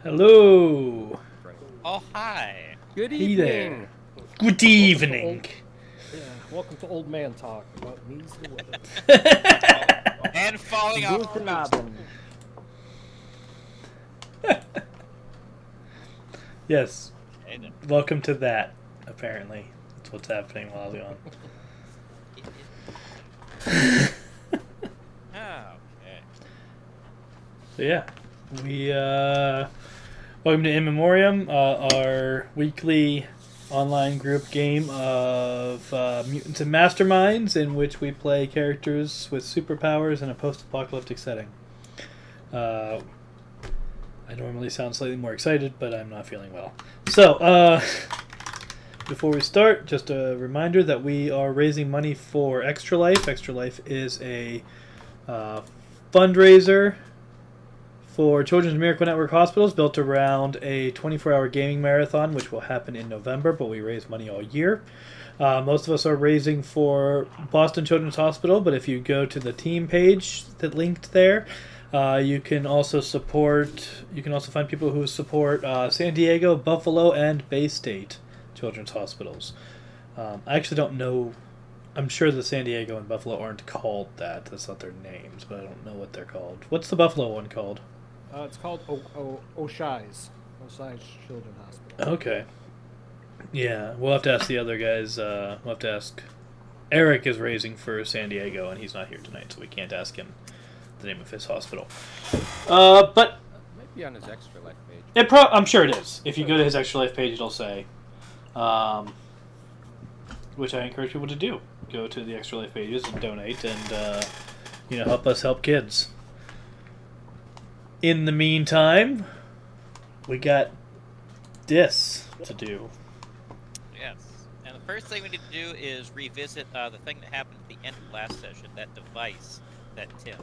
Hello. Oh, hi. Good Hey evening. there. Good evening. Welcome to Old Man Talk about means the weather. And falling off Guten the boost. Abend. Yes. Hey there. Welcome to that, apparently. That's what's happening while I'm gone. Okay. So yeah. We welcome to In Memoriam, our weekly online group game of mutants and masterminds in which we play characters with superpowers in a post-apocalyptic setting. I normally sound slightly more excited, but I'm not feeling well. So, before we start, just a reminder that we are raising money for Extra Life. Extra Life is a fundraiser for Children's Miracle Network hospitals built around a 24-hour gaming marathon, which will happen in November, but we raise money all year. Most of us are raising for Boston Children's Hospital, but if you go to the team page that linked there, you can also find people who support San Diego, Buffalo, and Bay State Children's Hospitals. I actually don't know. I'm sure the San Diego and Buffalo aren't called that. That's not their names, but I don't know what they're called. What's the Buffalo one called? It's called Oshai's Children's Hospital. Okay. Yeah, we'll have to ask the other guys. We'll have to ask. Eric is raising for San Diego, and he's not here tonight, so we can't ask him the name of his hospital. But Might be on his Extra Life page. I'm sure it is. If you go to his Extra Life page, it'll say. Which I encourage people to do. Go to the Extra Life pages and donate, and help us help kids. In the meantime, we got this to do. Yes. And the first thing we need to do is revisit the thing that happened at the end of last session, that device that Tim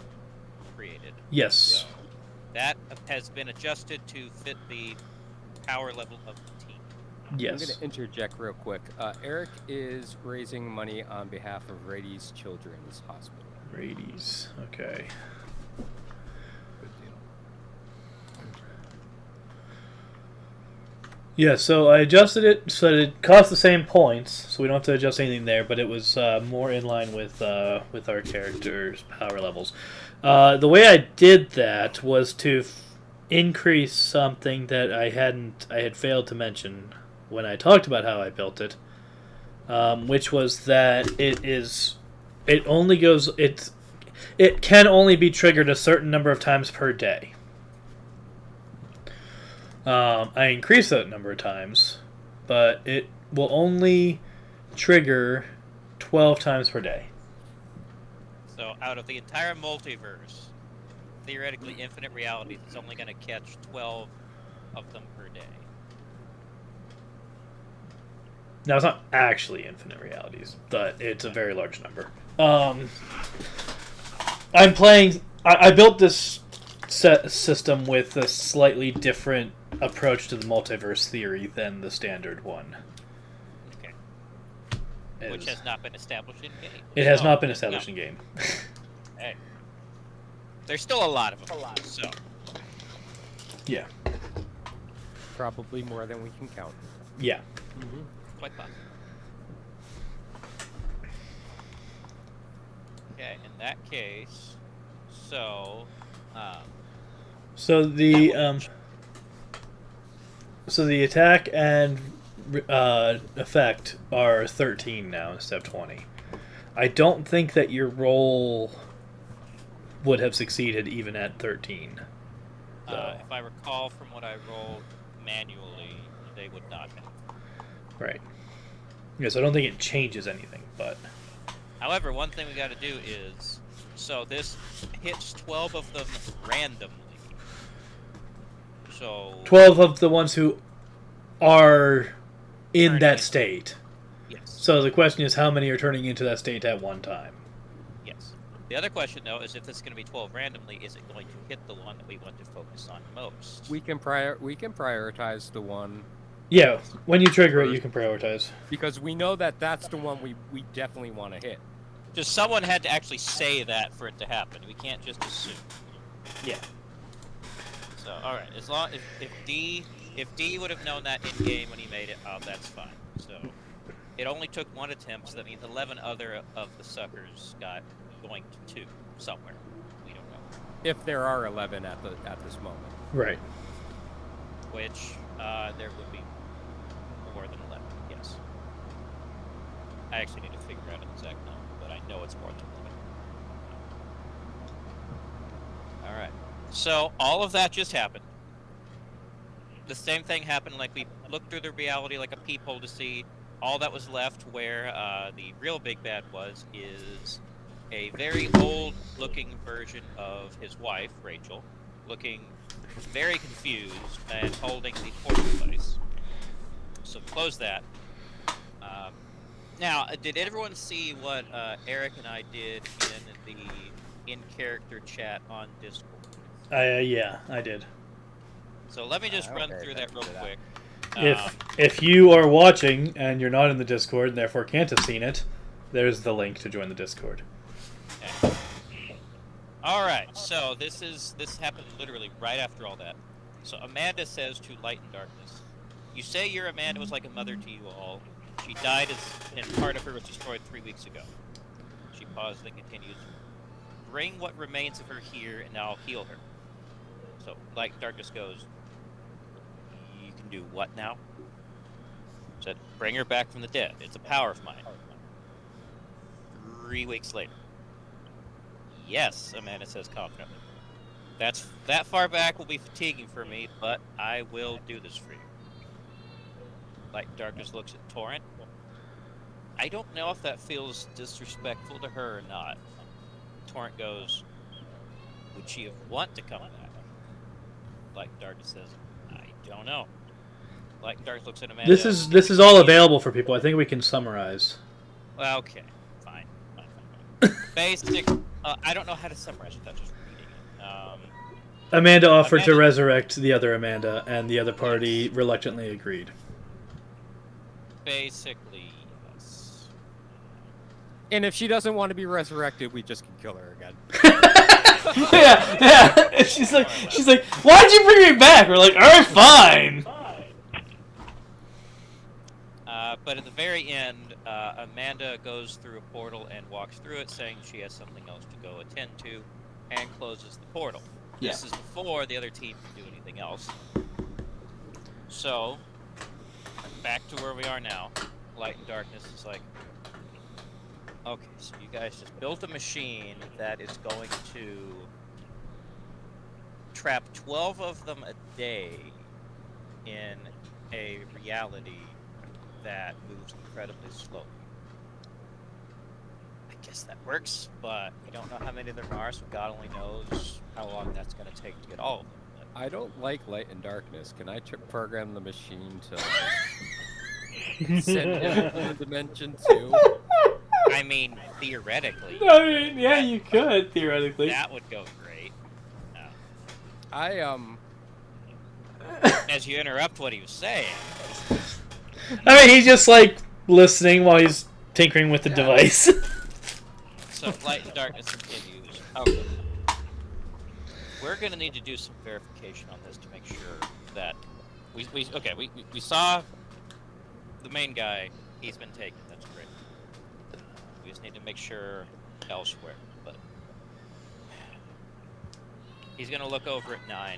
created. Yes. So that has been adjusted to fit the power level of the team. Yes. I'm going to interject real quick. Eric is raising money on behalf of Rady's Children's Hospital. Rady's. Okay. Yeah, so I adjusted it so that it cost the same points, so we don't have to adjust anything there, but it was more in line with our characters' power levels. The way I did that was to increase something that I had failed to mention when I talked about how I built it, which was that it can only be triggered a certain number of times per day. I increased that number of times, but it will only trigger 12 times per day. So out of the entire multiverse, theoretically infinite realities, it's only going to catch 12 of them per day. Now, it's not actually infinite realities, but it's a very large number. I built this system with a slightly different approach to the multiverse theory than the standard one. Okay. Which has not been established in game. It has not been established in game. Hey. There's still a lot of them. So. Yeah. Probably more than we can count. Yeah. Mm-hmm. Quite possible. Okay, in that case, so the attack and effect are 13 now instead of 20. I don't think that your roll would have succeeded even at 13. if I recall from what I rolled manually, they would not have. Right. Yes, I don't think it changes anything, but... However, one thing we got to do is, so this hits 12 of them randomly. So 12 of the ones who are in that state. Yes. So the question is, how many are turning into that state at one time? Yes. The other question, though, is if this is going to be 12 randomly, is it going to hit the one that we want to focus on most? We can prioritize the one. Yeah, when you trigger it, you can prioritize. Because we know that that's the one we definitely want to hit. Just someone had to actually say that for it to happen. We can't just assume. Yeah. So, all right, as long if D would have known that in game when he made it, that's fine. So, it only took one attempt, so that means 11 other of the suckers got going to 2 somewhere. We don't know. If there are 11 at this moment. Right. Which there would be more than 11. Yes. I actually need to figure out an exact number, but I know it's more than 11. All right. So all of that just happened. The same thing happened. Like we looked through the reality like a peephole to see all that was left. Where the real big bad is a very old-looking version of his wife, Rachel, looking very confused and holding the portal device. So close that. Now, did everyone see what Eric and I did in the in-character chat on Discord? Yeah, I did. So let me just run through that real quick. If you are watching and you're not in the Discord and therefore can't have seen it, there's the link to join the Discord. Okay. All right, so this happened literally right after all that. So Amanda says to Light and Darkness, "You say your Amanda was like a mother to you all. She died and part of her was destroyed 3 weeks ago." She pauses and continues, "Bring what remains of her here and I'll heal her." So Light and Darkness goes, "You can do what now?" Said, "Bring her back from the dead. It's a power of mine." 3 weeks later. "Yes," Amanda says confidently. That far back will be fatiguing for me, but I will do this for you." Light and Darkness looks at Torrent. "I don't know if that feels disrespectful to her or not." Torrent goes, "Would she want to come back?" Light and Darkness says, "I don't know." Light and Darkness looks at Amanda. This is all available for people. I think we can summarize. Well, okay, fine. Basic. I don't know how to summarize without just reading it. Amanda offered to resurrect the other Amanda, and the other party reluctantly agreed. Basically, yes. And if she doesn't want to be resurrected, we just can kill her again. yeah. And she's like, "Why'd you bring me back?" We're like, "All right, fine." But at the very end, Amanda goes through a portal and walks through it, saying she has something else to go attend to, and closes the portal. Yeah. This is before the other team can do anything else. So, back to where we are now. Light and Darkness is like, okay, so you guys just built a machine that is going to trap 12 of them a day in a reality that moves incredibly slowly. I guess that works, but we don't know how many there are, so God only knows how long that's going to take to get all of them. But I don't like Light and Darkness. Can I program the machine to send him to the dimension too? I mean, theoretically, I mean, yeah, you could theoretically. that would go great. As you interrupt what he was saying. I mean, he's just like listening while he's tinkering with the device. So Light and Darkness continues. Okay. We're going to need to do some verification on this to make sure that we saw the main guy. He's been taken. That's great. We just need to make sure elsewhere. But he's going to look over at 9.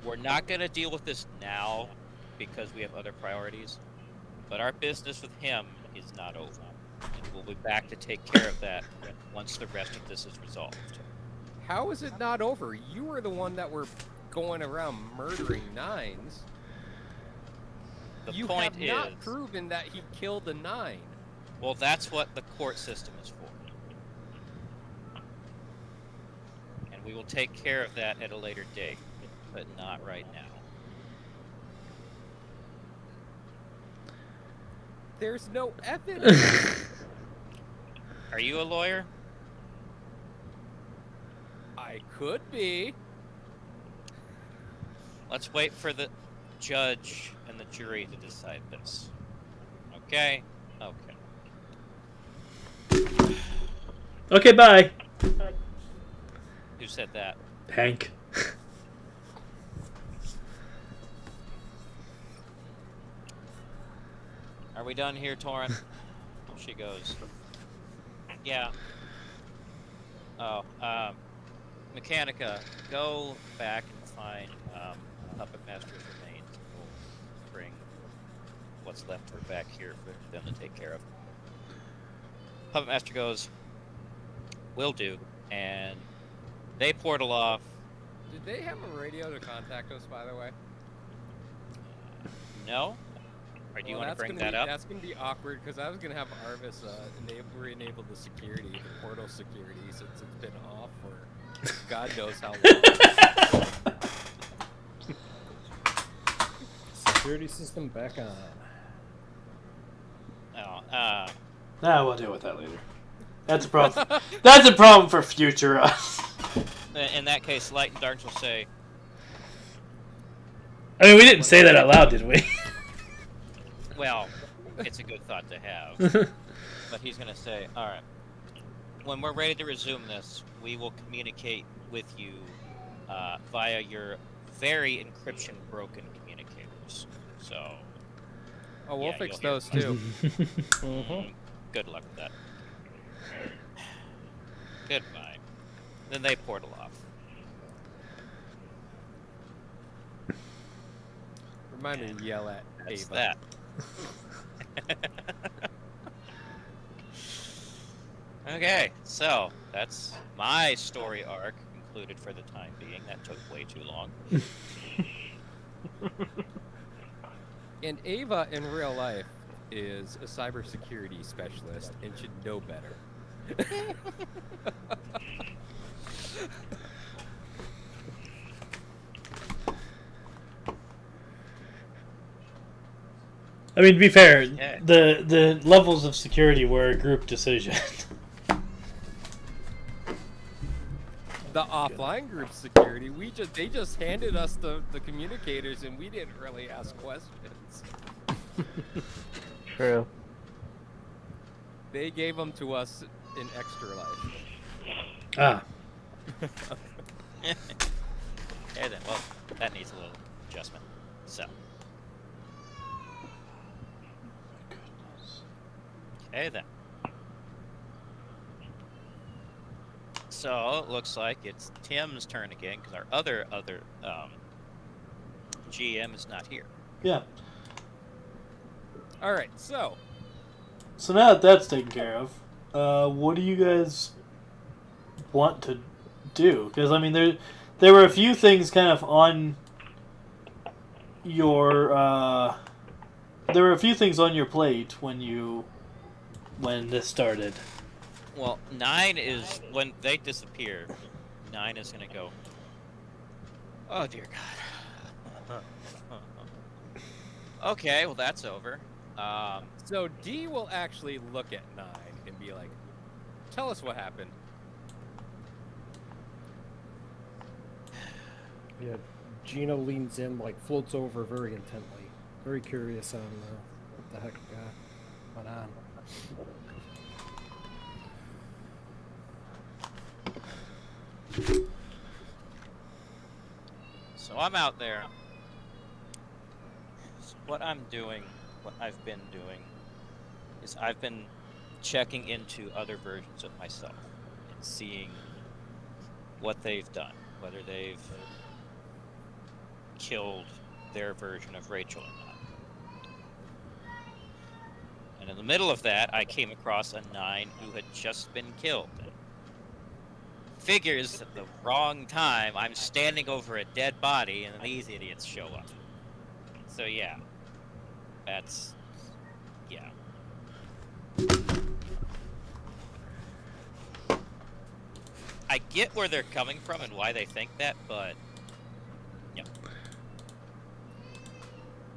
We're not going to deal with this now because we have other priorities. But our business with him is not over. And we'll be back to take care of that once the rest of this is resolved. How is it not over? You were the one that were going around murdering 9s. The point have is, not proven that he killed a 9. well, that's what the court system is for. And we will take care of that at a later date, but not right now. There's no evidence. Are you a lawyer? I could be. Let's wait for the judge and the jury to decide this. Okay? Okay. Okay, bye. Who said that? Hank. Are we done here, Torin? She goes, yeah. Oh, Mechanica, go back and find Puppet Master's remains. We'll bring what's left of her back here for them to take care of. Puppet Master goes, will do. And they portal off. Did they have a radio to contact us, by the way? No? Or do you want to bring that up? That's going to be awkward, because I was going to have Arvis re-enable the security, the portal security, since it's been off for God knows how long. Security system back on. Oh, We'll deal with that later. That's a problem. That's a problem for future us. in that case, Light and Darks will say, I mean, we didn't say that out loud, did we? well, it's a good thought to have. But he's going to say, all right, when we're ready to resume this, we will communicate with you via your very encryption-broken communicators. So, Oh, we'll yeah, fix you'll those, too. good luck with that. Goodbye. Then they portal off. Remind me to yell at That's Ava. that. Okay, so that's my story arc concluded for the time being. That took way too long. And Ava, in real life, is a cybersecurity specialist and should know better. I mean, to be fair, Yeah. the levels of security were a group decision. The offline group security, they just handed us the communicators and we didn't really ask questions. True. They gave them to us in Extra Life. Ah. Yeah, then, well, that needs a little adjustment. So. Okay, then. So, it looks like it's Tim's turn again, because our other GM is not here. Yeah. All right, so So now that that's taken care of, what do you guys want to do? Because I mean, there were a few things kind of on your there were a few things on your plate when this started. Well, 9 is, when they disappear, 9 is going to go, oh dear God. Okay, well that's over. so D will actually look at 9 and be like, "Tell us what happened." Yeah, Gino leans in, like floats over very intently, very curious on what the heck went on. So I'm out there. So what I'm doing, what I've been doing, is I've been checking into other versions of myself and seeing what they've done, whether they've killed their version of Rachel or not. And in the middle of that, I came across a 9 who had just been killed. Figures at the wrong time, I'm standing over a dead body, and these idiots show up. So yeah, that's, yeah. I get where they're coming from and why they think that, but yeah.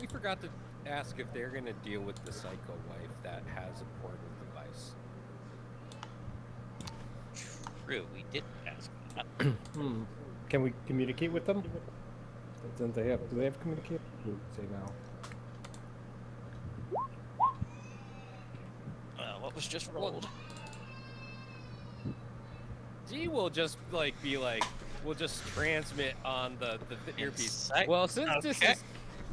We forgot to ask if they're going to deal with the psycho wife that has a portal device. True, we didn't ask that. Can we communicate with them? Do they have communicate? Say now. What was just rolled? D will just be like, we'll just transmit on the earpiece. Insight? Well, since this Okay. is,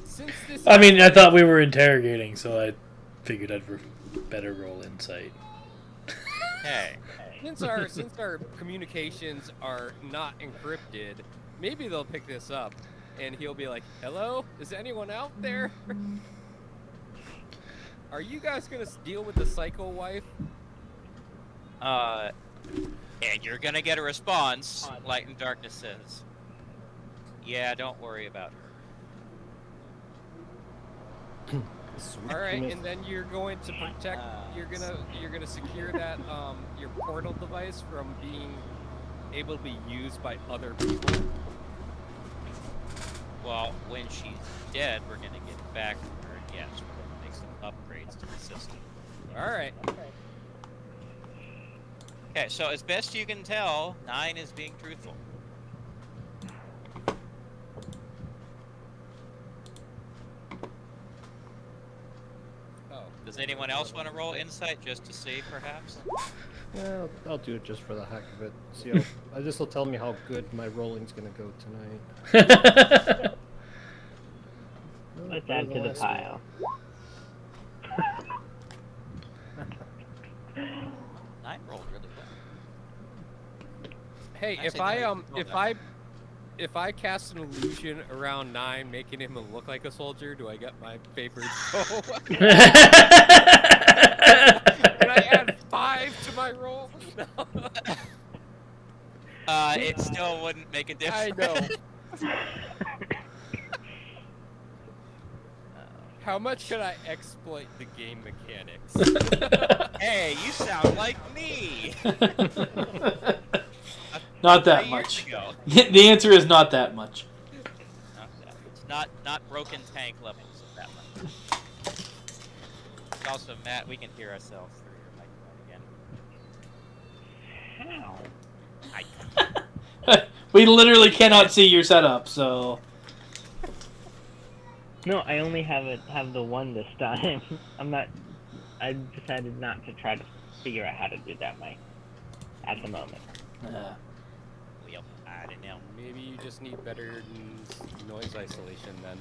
since this. I mean, I thought we were interrogating, so I figured I'd better roll insight. Hey. Since our communications are not encrypted, maybe they'll pick this up, and he'll be like, "Hello, is anyone out there? Are you guys gonna deal with the psycho wife?" And you're gonna get a response. Light and Darkness says, "Yeah, don't worry about her." All right, and then you're going to protect. You're gonna secure that your portal device from being able to be used by other people. Well, when she's dead, we're gonna get it back from her. Yes, we're gonna make some upgrades to the system. All right. Okay, so as best you can tell, 9 is being truthful. Oh. Does anyone else want to roll insight just to see, perhaps? Yeah, I'll do it just for the heck of it. See, this will tell me how good my rolling's gonna go tonight. Let's add to the pile. 9 rolled really well. Hey, Actually, no, you rolled that. if I cast an illusion around 9, making him look like a soldier, do I get my favorite roll? Can I add 5 to my roll? No. It still wouldn't make a difference. I know. How much should I exploit the game mechanics? Hey, you sound like me. Not that 3 years much. ago. The answer is not that much. Not that much. Not broken tank levels of that much. Also, Matt, we can hear ourselves through your microphone again. How? We literally cannot see your setup, so. No, I only have the one this time. I decided not to try to figure out how to do that at the moment. Well, I don't know. Maybe you just need better noise isolation then.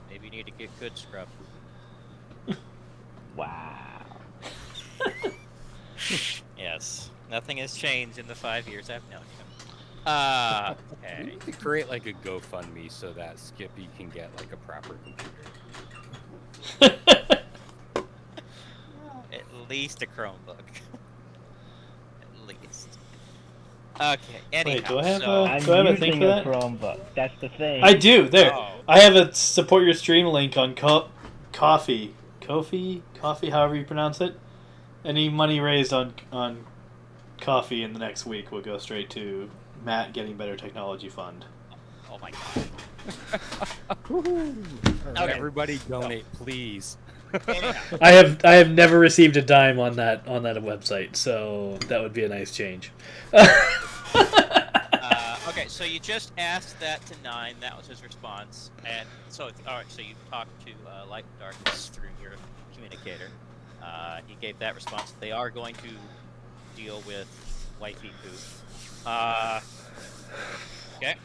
Maybe you need to get good scrub. Wow. Yes. Nothing has changed in the 5 years I've known you. Okay. We need to create like a GoFundMe so that Skippy can get like a proper computer. At least a Chromebook. At least. Okay, anyhow, Wait, do I have so... I'm do I have a using thing for that? Chromebook. That's the thing. I do. There. Oh. I have a support your stream link on Coffee, however you pronounce it. Any money raised on Coffee in the next week will go straight to Matt Getting Better Technology Fund. Oh my god. Okay. Everybody donate, please. Anyhow, I have never received a dime on that website, so that would be a nice change. okay, so you just asked that to 9. That was his response. And so, all right, so you talked to Light and Darkness through your communicator. He gave that response. They are going to deal with wifey poop. Okay.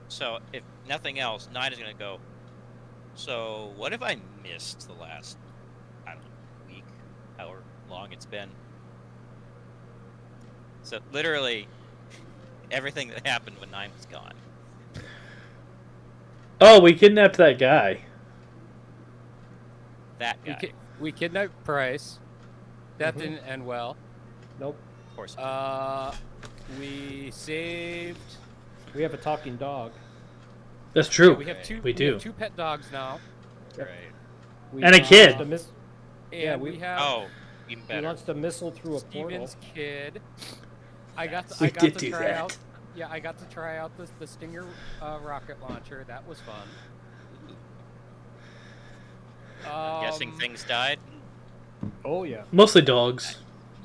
So, if nothing else, 9 is going to go, so what if I missed the last, I don't know, week, however long it's been? So, literally, everything that happened when 9 was gone. Oh, we kidnapped that guy. That guy. We kidnapped Price. That didn't end well. Nope. Of course. We saved. We have a talking dog. That's true. We have two. We do. have 2 pet dogs now. Right. We And a kid. launched And Yeah, we we- have Oh, even We better. launched a missile through a portal. Steven's kid. I got We to did do try that. out. Yeah, I got to try out the Stinger rocket launcher. That was fun. I'm guessing things died. Oh yeah. Mostly dogs.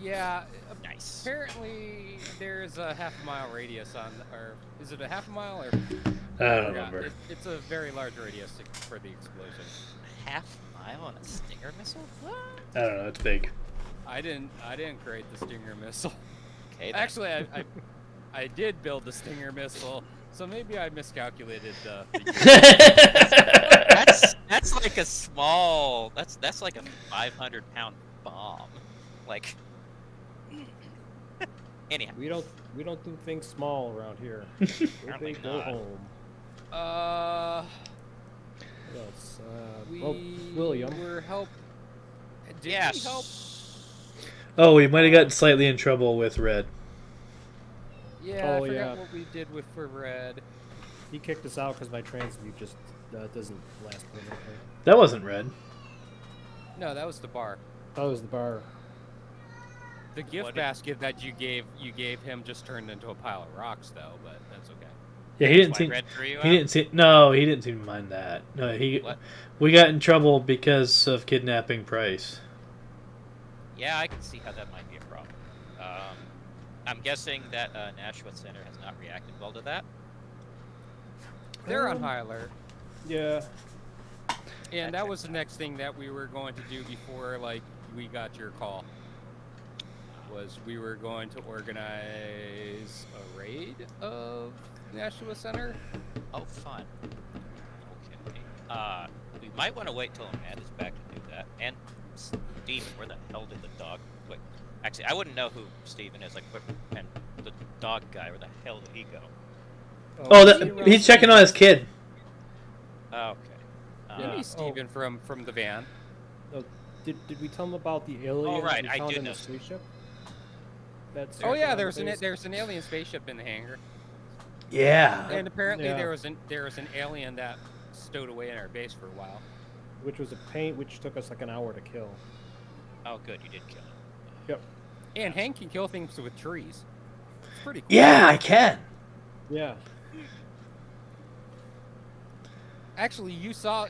Yeah. Nice. Apparently, there's a half-mile radius on, or is it a half mile or? I don't forgot. remember. It's a very large radius for the explosion. Half mile on a Stinger missile? What? I don't know. It's big. I didn't create the Stinger missile. Okay. then. Actually, I did build the Stinger missile So maybe I miscalculated the That's like a small. That's like a 500-pound bomb. Like. Anyhow. We don't do things small around here. Go Apparently big, go not. home. What else? William. Were help. Did Yes. we help? Oh, we might have gotten slightly in trouble with Red. Yeah, Oh, I forgot yeah. what we did with for Red. He kicked us out because my transmute just doesn't last permanently. That wasn't Red. No, that was the bar. That was the bar. The gift What did- basket that you gave him just turned into a pile of rocks, though. But that's okay. Yeah, he didn't Why seem. Red threw you He out? didn't seem. No, he didn't seem to mind that. No, he. What? We got in trouble because of kidnapping Price. Yeah, I can see how that might be a problem. I'm guessing that Nashua Center has not reacted well to that. They're on high alert. Yeah. And that was the next thing that we were going to do before, like, we got your call. Was we were going to organize a raid of Nashua Center. Oh, fun. Okay. We might want to wait till Amanda's back to do that. And Steven, where the hell did the dog? Wait, actually, I wouldn't know who Steven is. Like, and the dog guy, where the hell did he go? Oh, he's checking on his kid. Oh, okay. Maybe Steven from the van. Did we tell him about the alien? right, we I found do in know. the spaceship? That's Oh yeah, on there's the base? an alien spaceship in the hangar, Yeah. and apparently Yeah. there was an alien that stowed away in our base for a while. Which was a paint, which took us like an hour to kill. Oh, good, you did kill it. Yep. And Hank can kill things with trees. It's pretty cool. Yeah, I can. Yeah. Actually, you saw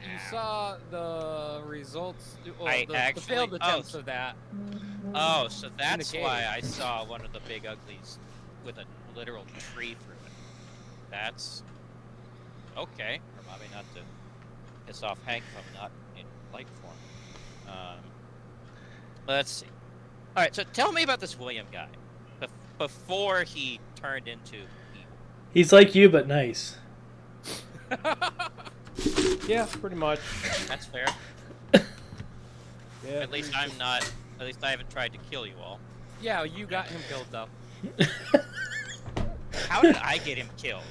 the results. Well, I the actually- failed oh, attempts of that. Oh, so that's cave. why I saw one of the big uglies with a literal tree through it. That's okay. Remind me not to piss off Hank if I'm not in light form. Let's see. All right, so tell me about this William guy before he turned into evil. He's like you, but nice. Yeah, pretty much. That's fair. Yeah. At least I'm not. At least I haven't tried to kill you all. Yeah, you got him killed though. How did I get him killed?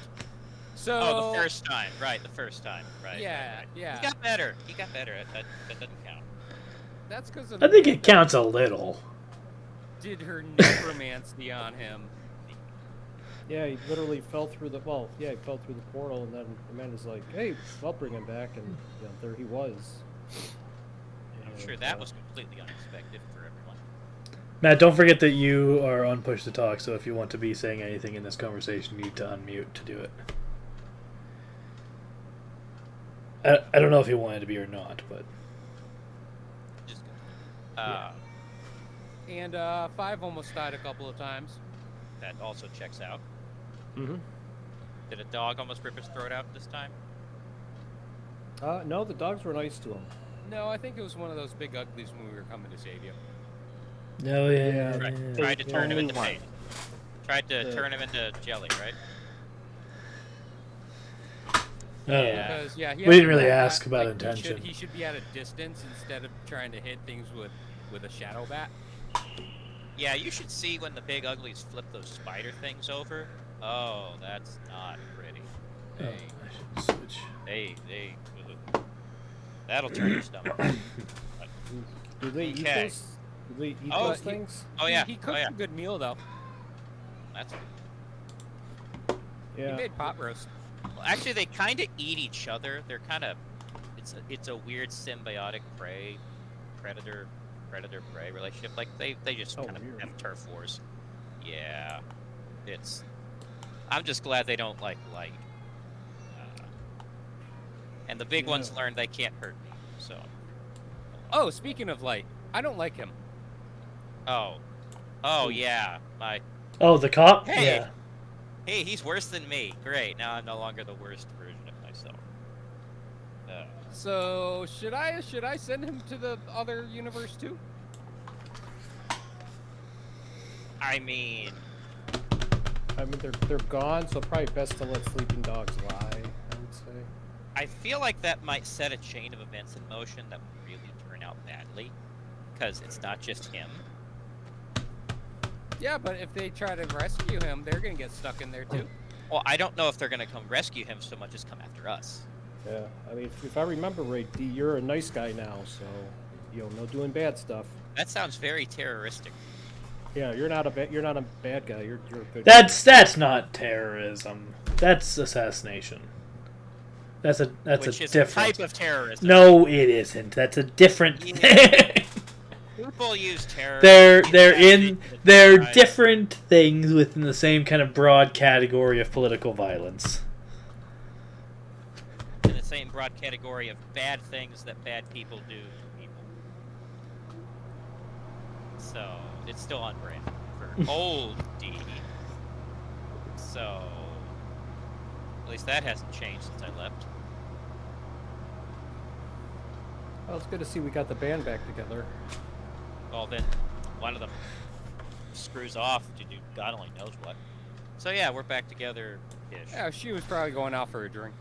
So Oh, the first time. Right, the first time. Right. Yeah, right. yeah. He got better. He got better. That doesn't count. That's because I think it counts a little. did her necromancy on him. Yeah, he literally fell through the he fell through the portal, and then Amanda's like, "Hey, I'll bring him back," and there he was. I'm sure And, that was completely unexpected for everyone. Matt, don't forget that you are on push to talk, so if you want to be saying anything in this conversation, you need to unmute to do it. I don't know if you wanted to be or not, but Just go. Yeah. And 5 almost died a couple of times. That also checks out. Mm-hmm. Did a dog almost rip his throat out this time? No, the dogs were nice to him. No, I think it was one of those big uglies when we were coming to save you. no, yeah, Right. yeah. Tried to turn him only into one. paint. Tried to Yeah. turn him into jelly, right? Yeah. Because he We has didn't to really know ask that, about like, intention. He should be at a distance instead of trying to hit things with a shadow bat. Yeah, you should see when the big uglies flip those spider things over. Oh, that's not pretty. Oh, They, I should switch. that'll turn your stomach. Do they eat Okay. those? Do they eat Oh, those he- things? Oh yeah, He oh cooked yeah. a good meal though. That's He Yeah. made pot roast. well, actually they kind of eat each other. They're kind of it's a weird symbiotic predator prey relationship. Like they just Oh, kind of weird. have turf wars. Yeah, it's. I'm just glad they don't like light. And the big ones Yeah. learned they can't hurt me. So. Oh, speaking of light, I don't like him. Oh yeah, my. Oh, the cop? Hey! Yeah. Hey, he's worse than me. Great, now I'm no longer the worst version of myself. So should I send him to the other universe too? I mean, I mean, they're gone, so probably best to let sleeping dogs lie, I would say. I feel like that might set a chain of events in motion that would really turn out badly, because it's not just him. Yeah, but if they try to rescue him, they're gonna get stuck in there too. Well, I don't know if they're going to come rescue him so much as come after us. Yeah, I mean, if I remember right, D, you're a nice guy now, so no doing bad stuff. That sounds very terroristic. Yeah, you're not a bad guy. You're a good guy. That's not terrorism. That's assassination. That's a Which is a different type of terrorism. No, it isn't. That's a different Yeah. thing. People use terror. They're Right. different things within the same kind of broad category of political violence. In the same broad category of bad things that bad people do to people. So it's still on brand for old D. So at least that hasn't changed since I left. Well, it's good to see we got the band back together. Well, then one of them screws off to do God only knows what. So yeah, we're back together-ish. Yeah, she was probably going out for a drink.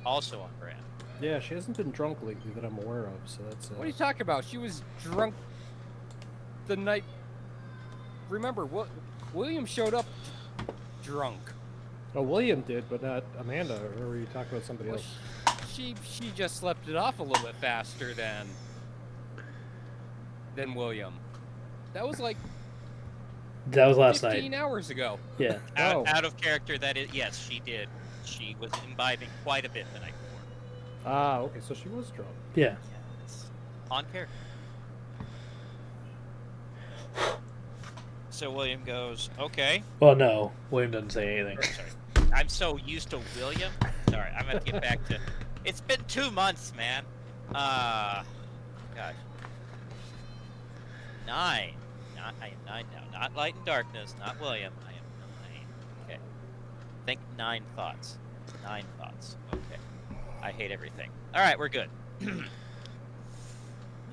Also on brand. Yeah, she hasn't been drunk lately that I'm aware of, so that's. What are you talking about? She was drunk the night. Remember, William showed up drunk. Oh, William did, but not Amanda. Or were you talking about somebody Well, else? she just slept it off a little bit faster than William. That was like That was last 15 night. hours ago. Yeah. Oh. Out of character, that is. Yes, she did. She was imbibing quite a bit the night before. Ah, okay, so she was drunk. Yeah. Yes. On character. So William goes, okay. Well, no. William doesn't say anything. Or, sorry. I'm so used to William. Sorry, I'm going to get back to... It's been 2 months, man. Gosh. 9. I am 9 now. Not Light and Darkness, not William. I am 9. Okay. Think 9 thoughts. 9 thoughts. Okay. I hate everything. Alright, we're good.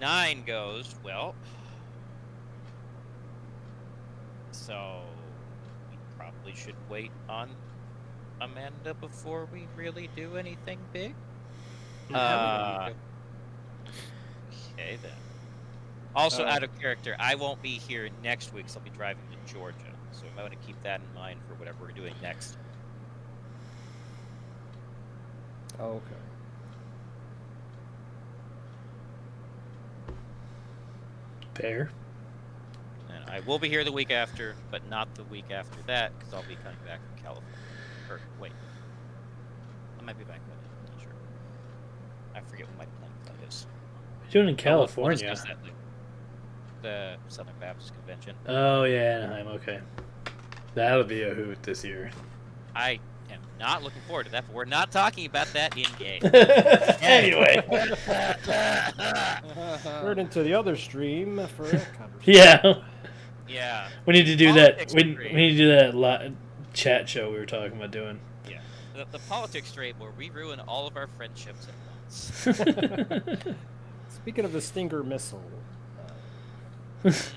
9 goes, well... So... we probably should wait on Amanda before we really do anything big? Okay, then. Also, out of character, I won't be here next week, so I'll be driving to Georgia. So we might want to keep that in mind for whatever we're doing next. Oh, okay. Fair. And I will be here the week after, but not the week after that, because I'll be coming back from California. Or, wait. I might be back by then, I'm not sure. I forget what my plan for that is. What are you doing in We'll California? discuss that later. The Southern Baptist Convention. Oh, yeah, Anaheim. Okay. That'll be a hoot this year. I am not looking forward to that, but we're not talking about that in game. Anyway. Turn into the other stream for that conversation. Yeah. Yeah. We need to do Politics that. We stream. need to do that chat show we were talking about doing. Yeah. The politics stream where we ruin all of our friendships at once. Speaking of the Stinger missile, Just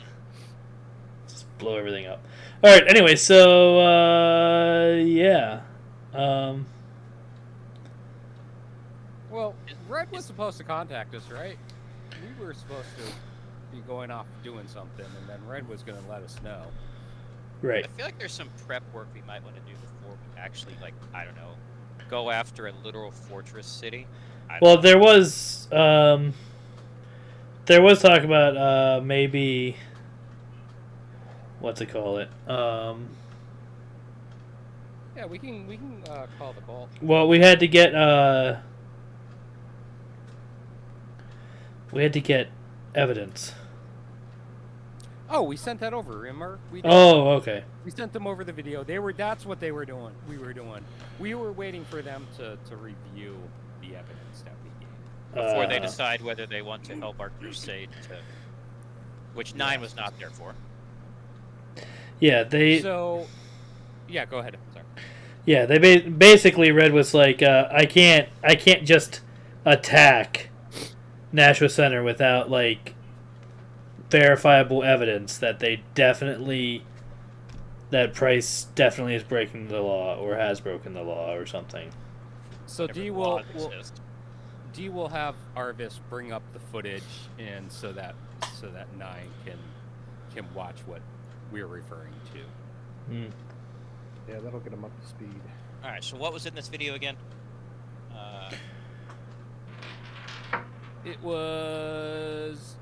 blow everything up. All right. Anyway, so yeah. Well, Red was supposed to contact us, right? We were supposed to be going off doing something, and then Red was going to let us know. Right. I feel like there's some prep work we might want to do before we actually, like, I don't know, go after a literal fortress city. Well, there was talk about maybe what's it call it? Yeah, we can call the ball. Well, we had to get evidence. Oh, we sent that over. Remember? We did. Oh, okay. We sent them over the video. That's what they were doing. We were doing. We were waiting for them to review the evidence that we gave. Before they decide whether they want to help our crusade, which 9 was not there for. Yeah, they. So, yeah, go ahead. Sorry. Yeah, they basically Red was like, I can't just attack Nashua Center without like verifiable evidence that they definitely that Price definitely is breaking the law or has broken the law or something. So Whatever D laws will exist. D will have Arvis bring up the footage, and so that Nine can watch what we're referring to. Mm. Yeah, that'll get him up to speed. All right. So what was in this video again? It was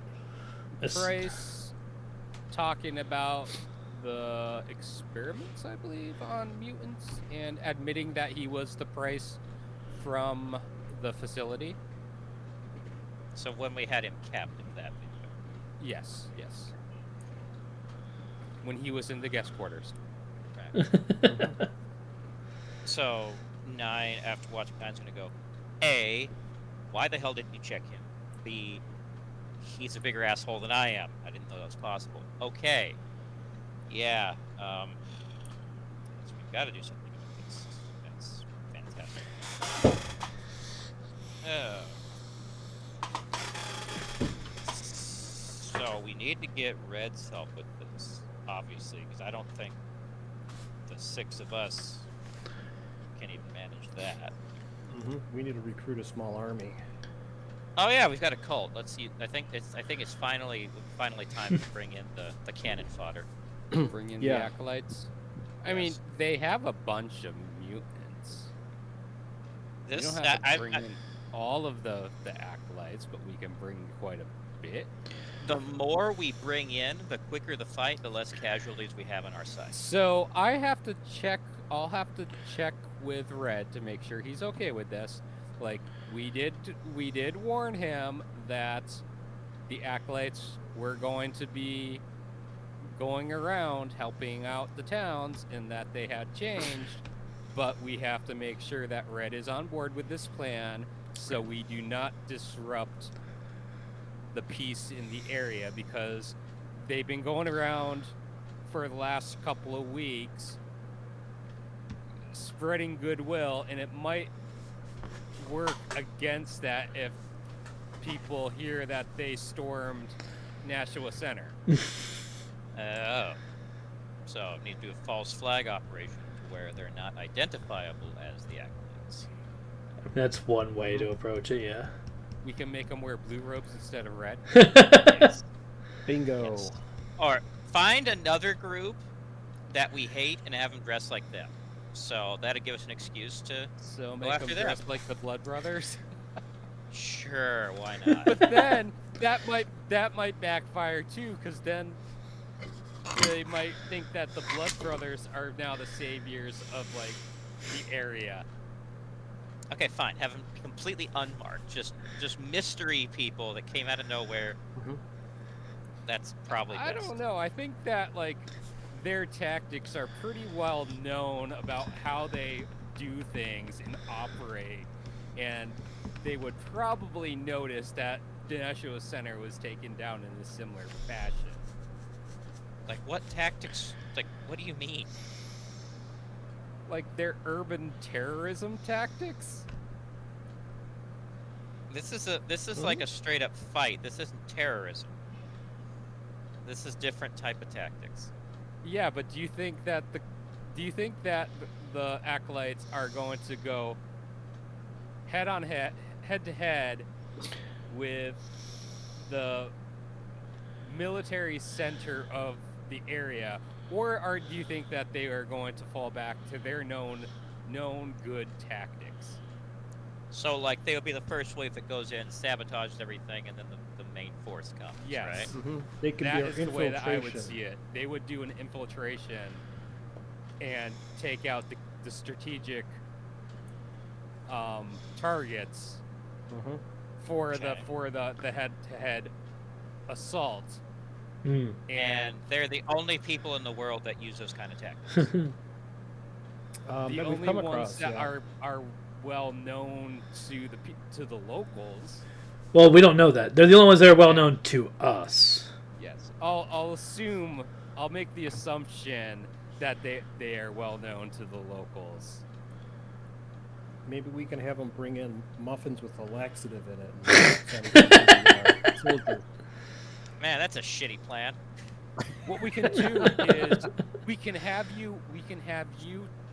Price talking about the experiments, I believe, on mutants, and admitting that he was the Price from the facility. So when we had him captive, that video. Yes. When he was in the guest quarters. Right. So 9, after watching 9's gonna go, A, why the hell didn't you check him? B, he's a bigger asshole than I am. I didn't know that was possible. Okay. Yeah. So we've got to do something about this. That's fantastic. So we need to get Red's help with this, obviously, because I don't think the 6 of us can even manage that. We need to recruit a small army. Oh yeah, we've got a cult. Let's see. I think it's finally time to bring in the cannon fodder. Bring in Yeah. the acolytes. I mean, Yes. they have a bunch of mutants. We This don't have to bring in all of the acolytes, but we can bring quite a bit. the more we bring in, the quicker the fight, the less casualties we have on our side. So I have to check. I'll have to check with Red to make sure he's okay with this. Like we did warn him that the acolytes were going to be going around helping out the towns and that they had changed, but we have to make sure that Red is on board with this plan so we do not disrupt the peace in the area, because they've been going around for the last couple of weeks spreading goodwill, and it might work against that if people hear that they stormed Nashua Center. Oh. So need to do a false flag operation to where they're not identifiable as the acolytes. That's one way to approach it, yeah. We can make them wear blue robes instead of red. Yes. Bingo. Yes. Or find another group that we hate and have them dress like them. So that'll give us an excuse to. So make after them them. dress like the Blood Brothers. Sure, why not? But then that might backfire too, because then they might think that the Blood Brothers are now the saviors of like the area. Okay, fine. Have them completely unmarked. Just mystery people that came out of nowhere. Mhm. That's probably best. I don't know. I think that like their tactics are pretty well known about how they do things and operate, and they would probably notice that the Nashua Center was taken down in a similar fashion. Like, what tactics? Like, what do you mean? Like their urban terrorism tactics. This is like a straight up fight. This isn't terrorism. This is different type of tactics. Yeah, but do you think that the acolytes are going to go head to head with the military center of the area, or do you think that they are going to fall back to their known good tactics? So, like, they would be the first wave that goes in, sabotages everything, and then the main force comes, Yes. right? They could That be our is the way that I would infiltration. see it. They would do an infiltration and take out the strategic targets Mhm. for Okay. the head-to-head assault. Mm. And they're the only people in the world that use those kind of tactics. The that we've only come ones across, that yeah. are well known to the locals. Well, we don't know that. They're the only ones that are well known to us. Yes, I'll make the assumption that they are well known to the locals. Maybe we can have them bring in muffins with a laxative in it. And send it to the soldier. Man, that's a shitty plan. What we can do is we can have you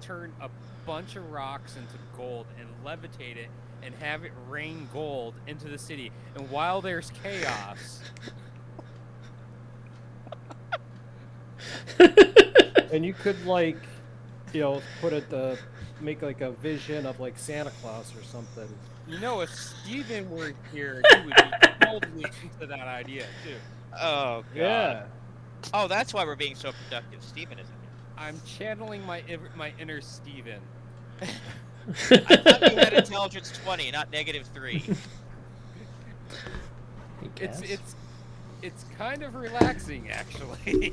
turn a bunch of rocks into gold and levitate it and have it rain gold into the city. And while there's chaos, And you could put it make like a vision of like Santa Claus or something. if Steven were here, he would be totally into that idea too. Oh, God. Yeah. Oh, that's why we're being so productive. Steven isn't here. I'm channeling my inner Steven. I thought you had intelligence 20, not -3. It's kind of relaxing, actually.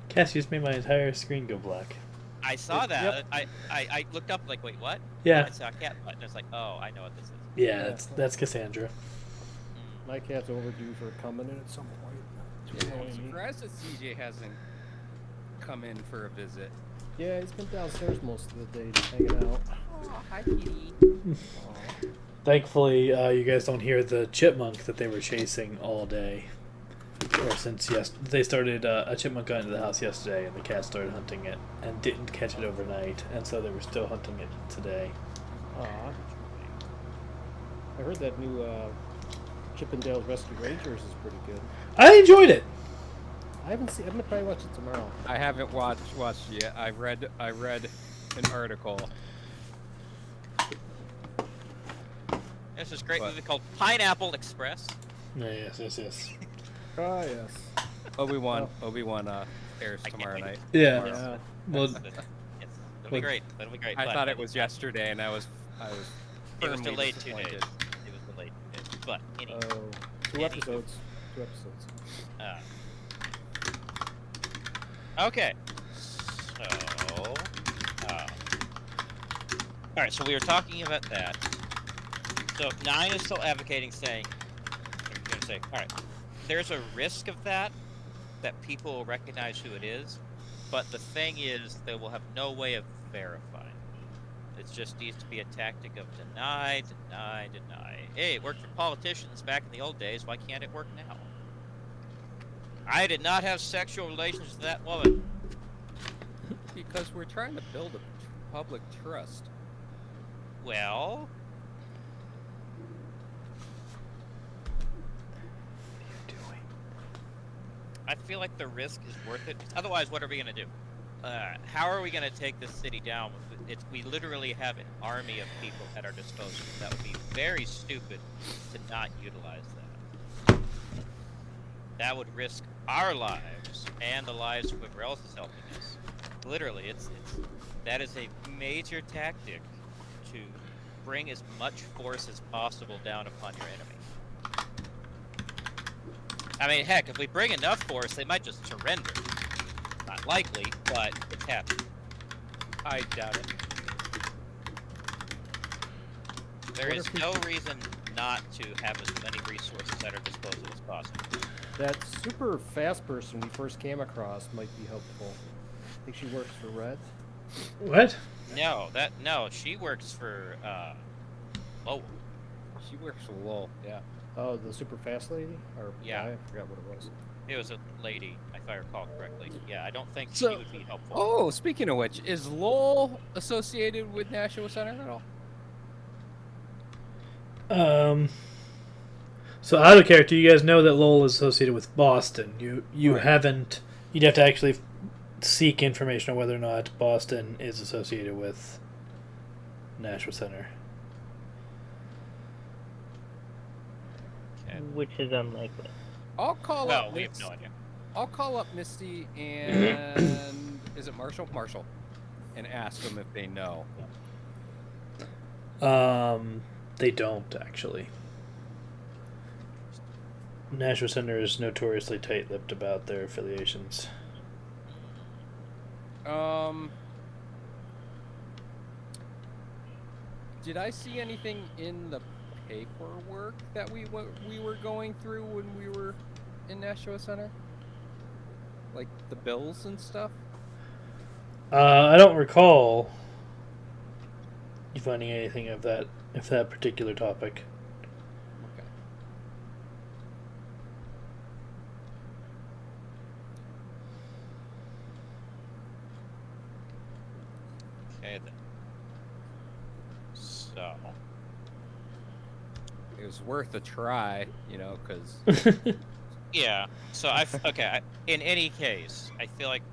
Cass just made my entire screen go black. I saw that. Yep. I looked up like, wait, what? Yeah. I saw a cat button. It's like, oh, I know what this is. Yeah, that's Cassandra. My cat's overdue for coming in at some point. It's I'm annoying me. surprised that CJ hasn't come in for a visit. Yeah, he's been downstairs most of the day just hanging out. Oh, hi, kitty. Aw. Thankfully, you guys don't hear the chipmunk that they were chasing all day. Or since they started, a chipmunk got into the house yesterday, and the cat started hunting it, and didn't catch it overnight, and so they were still hunting it today. Aw. I heard that new Chippendales Rescue Rangers is pretty good. I enjoyed it. I'm gonna probably watch it tomorrow. I haven't watched yet. I read an article. There's this great What? movie called Pineapple Express. Yes. Ah, yes. Obi-Wan airs I can't tomorrow wait. night. Yeah. Tomorrow. Well, Yes, that'll be great. That'll be great. I but thought it was yesterday, and I was it was firmly delayed 2 days. disappointed. It was delayed 2 days. But anyway. Two Anywho. episodes. 2 episodes. Okay. So, all right. So we were talking about that. So 9 is still advocating, saying, I'm going to say, all right, there's a risk of that people will recognize who it is, but the thing is, they will have no way of verifying. It just needs to be a tactic of deny. Hey, it worked for politicians back in the old days. Why can't it work now? I did not have sexual relations with that woman. Because we're trying to build a public trust. Well, I feel like the risk is worth it. Otherwise, what are we going to do? How are we going to take this city down? We literally have an army of people at our disposal. That would be very stupid to not utilize that. That would risk our lives and the lives of whoever else is helping us. Literally, that is a major tactic to bring as much force as possible down upon your enemy. I mean, heck, if we bring enough force, they might just surrender. Not likely, but it's happening. I doubt it. There is no reason not to have as many resources at our disposal as possible. That super fast person we first came across might be helpful. I think she works for Red. What? No, she works for Lowell. She works for Lowell, yeah. Oh, the super fast lady? Or Yeah. guy? I forgot what it was. It was a lady, if I recall correctly. Yeah, I don't think So- she would be helpful. Oh, speaking of which, is Lowell associated with Nashua Center at all? So out of character, you guys know that Lowell is associated with Boston. You Right. haven't. You'd have to actually seek information on whether or not Boston is associated with Nashua Center. Okay. Which is unlikely. I'll call Well, up. we have no idea. I'll call up Misty and is it Marshall? Marshall, and ask them if they know. They don't actually. Nashua Center is notoriously tight-lipped about their affiliations. Did I see anything in the paperwork that we were going through when we were in Nashua Center? Like the bills and stuff? I don't recall you finding anything of that particular topic. Okay. it was worth a try, you know, because Yeah. So in any case, I feel like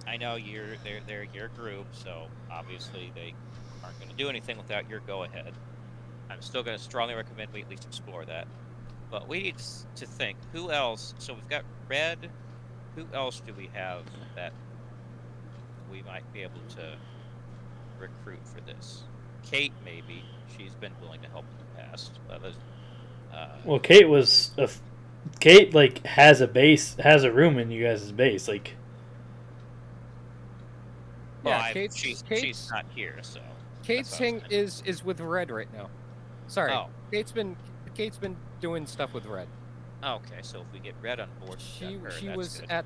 I know they're your group, so obviously they aren't going to do anything without your go ahead. I'm still going to strongly recommend we at least explore that. But we need to think who else. So we've got Red. Who else do we have that we might be able to recruit for this? Kate, maybe. She's been willing to help in the past. But Well, Kate like has a room in you guys' base. Like, yeah, she's not here, so Kate's is with Red right now. Sorry, Oh. Kate's been doing stuff with Red. Okay, so if we get Red on board, She that's was good. at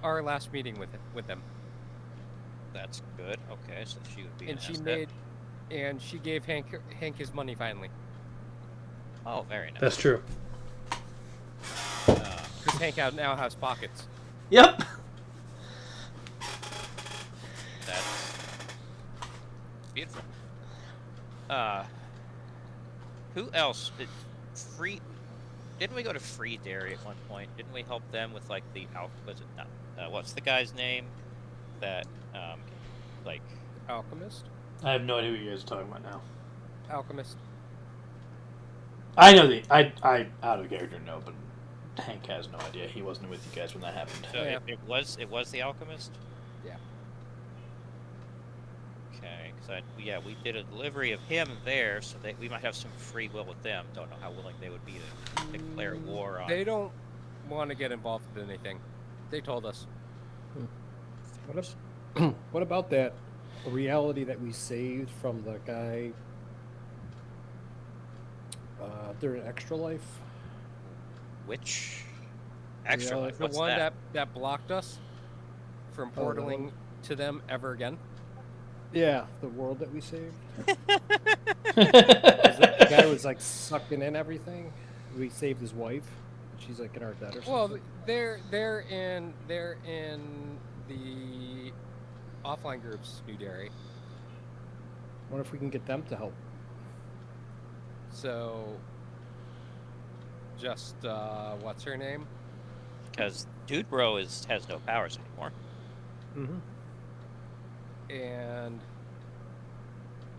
our last meeting with them, That's good. Okay, so she would be. and she gave Hank his money finally. Oh, very nice. that's true. Because Hank now has pockets. Yep. That's beautiful. Who else? Didn't we go to Free Dairy at one point? Didn't we help them with like the was it not? What's the guy's name? That like Alchemist. I have no idea what you guys are talking about now. Alchemist. I know I out of character know, but Hank has no idea. He wasn't with you guys when that happened. so Yeah. it was the Alchemist. Yeah. Okay, because we did a delivery of him there, so that we might have some free will with them. Don't know how willing they would be to declare war on. They don't want to get involved with anything. They told us. What about that reality that we saved from the guy during Extra Life? Which extra Yeah, life? The What's one that? that blocked us from Oh, the portaling one- to them ever again. Yeah, the world that we saved. The guy was like sucking in everything. We saved his wife. She's like in our debt or something. Well, they're in the offline groups, New Dairy. Wonder if we can get them to help. So, just what's her name? Because Dude Bro has no powers anymore. Mm-hmm. And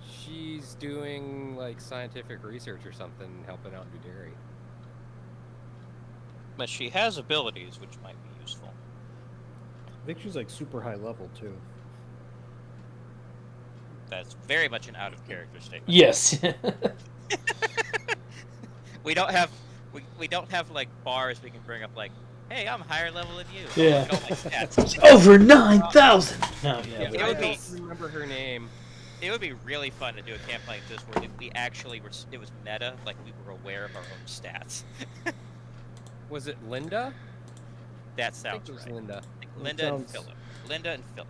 she's doing like scientific research or something, helping out New Dairy. But she has abilities which might be useful. I think she's like super high level too. That's very much an out of character statement. Yes. We don't have like bars we can bring up like, hey, I'm higher level than you. Yeah. We don't like stats. Over 9,000. No, yeah. Yeah, but- it would I be- don't remember her name. It would be really fun to do a campaign like this where we actually were. It was meta, like we were aware of our own stats. Was it Linda? That I think sounds it was right. Linda. Linda and sounds- Philip. Linda and Philip.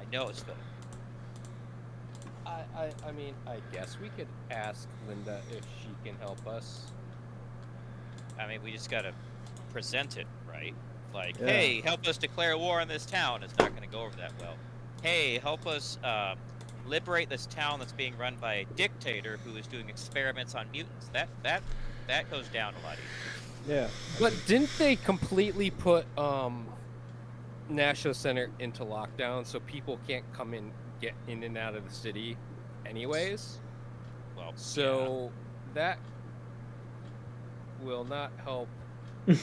I know it's Philip. I mean, I guess we could ask Linda if she can help us. I mean, we just gotta present it right. Like, Yeah. hey, help us declare war on this town. It's not gonna go over that well. Hey, help us liberate this town that's being run by a dictator who is doing experiments on mutants. That goes down a lot easier. Yeah. But didn't they completely put Nashua Center into lockdown so people can't get in and out of the city anyways? Well, So that will not help the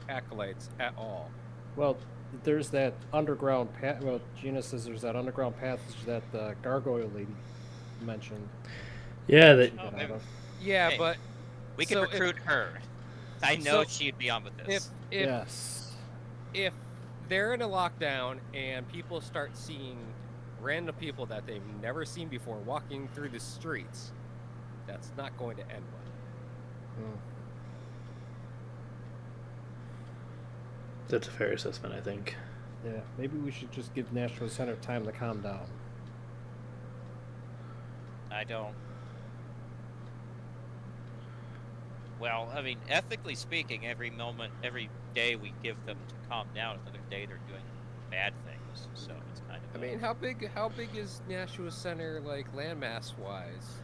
acolytes at all. Well, there's that underground path. Well, Gina says there's that underground passage that the gargoyle lady mentioned. Yeah, She that got maybe- out of. Yeah, Hey, but we can so if- recruit her. I know So- she'd be on with this. Yes. if they're in a lockdown and people start seeing random people that they've never seen before walking through the streets, that's not going to end well. Mm. that's a fair assessment, I think. Yeah. Maybe we should just give Nashua Center time to calm down. I don't. Well, I mean, ethically speaking, every day we give them to calm down, another day they're doing bad things. So it's kind of. I mean, how big is Nashua Center like landmass wise?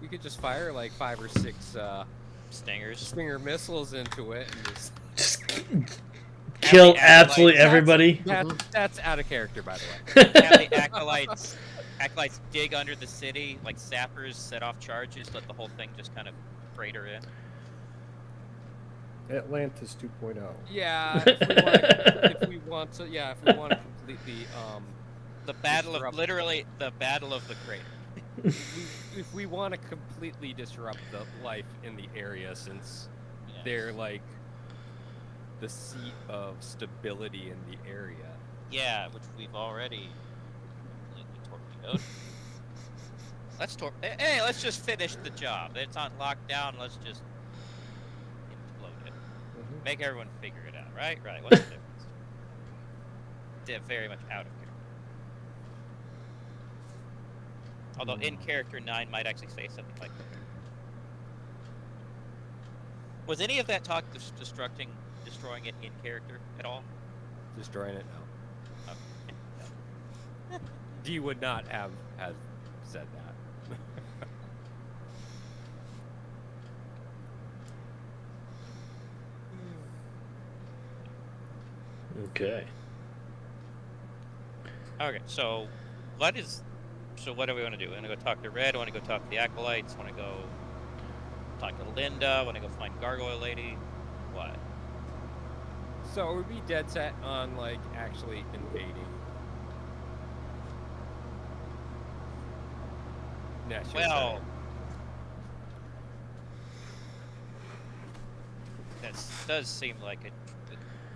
We could just fire like 5 or 6 Stingers. Stinger missiles into it and just. Just kill the absolutely acolytes- everybody. That's out of character, by the way. Have the acolytes dig under the city like sappers, set off charges, let the whole thing just kind of crater in. Atlantis 2.0. Yeah, if we want to completely The battle disrupt- of literally the battle of the crater. if we want to completely disrupt the life in the area, since Yeah. they're like the seat of stability in the area. Yeah, which we've already completely torpedoed. Hey, let's just finish the job. It's on lockdown. Let's just implode it. Mhm. Make everyone figure it out. Right. What's the difference? They're very much out of character. Although in character 9 might actually say something like that. Was any of that talk destroying it in character at all? Destroying it now. Okay. D would not have said that. Okay. Okay, so what do we want to do? Want to go talk to Red? Want to go talk to the acolytes? Want to go talk to Linda? Want to go find Gargoyle Lady? What? So are we dead set on like actually invading? Nashua Well, Center? that does seem like it.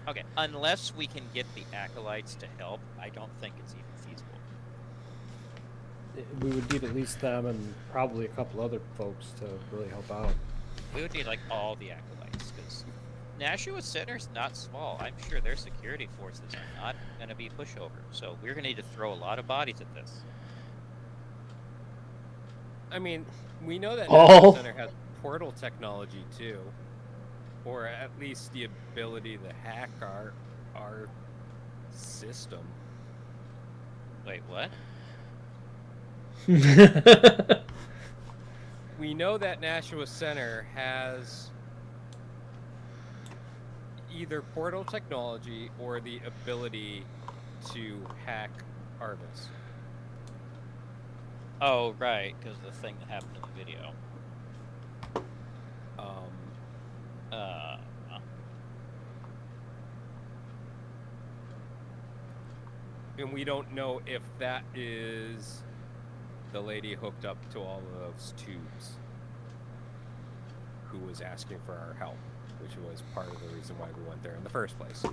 Okay, unless we can get the acolytes to help, I don't think it's even feasible. We would need at least them and probably a couple other folks to really help out. We would need like all the acolytes because Nashua Center's not small. I'm sure their security forces are not going to be pushover. So we're going to need to throw a lot of bodies at this. I mean, we know that All- Nashua Center has portal technology too, or at least the ability to hack our system. Wait, what? We know that Nashua Center has either portal technology or the ability to hack Arvis. Oh, right, because the thing that happened in the video. Uh, And we don't know if that is the lady hooked up to all of those tubes who was asking for our help, which was part of the reason why we went there in the first place.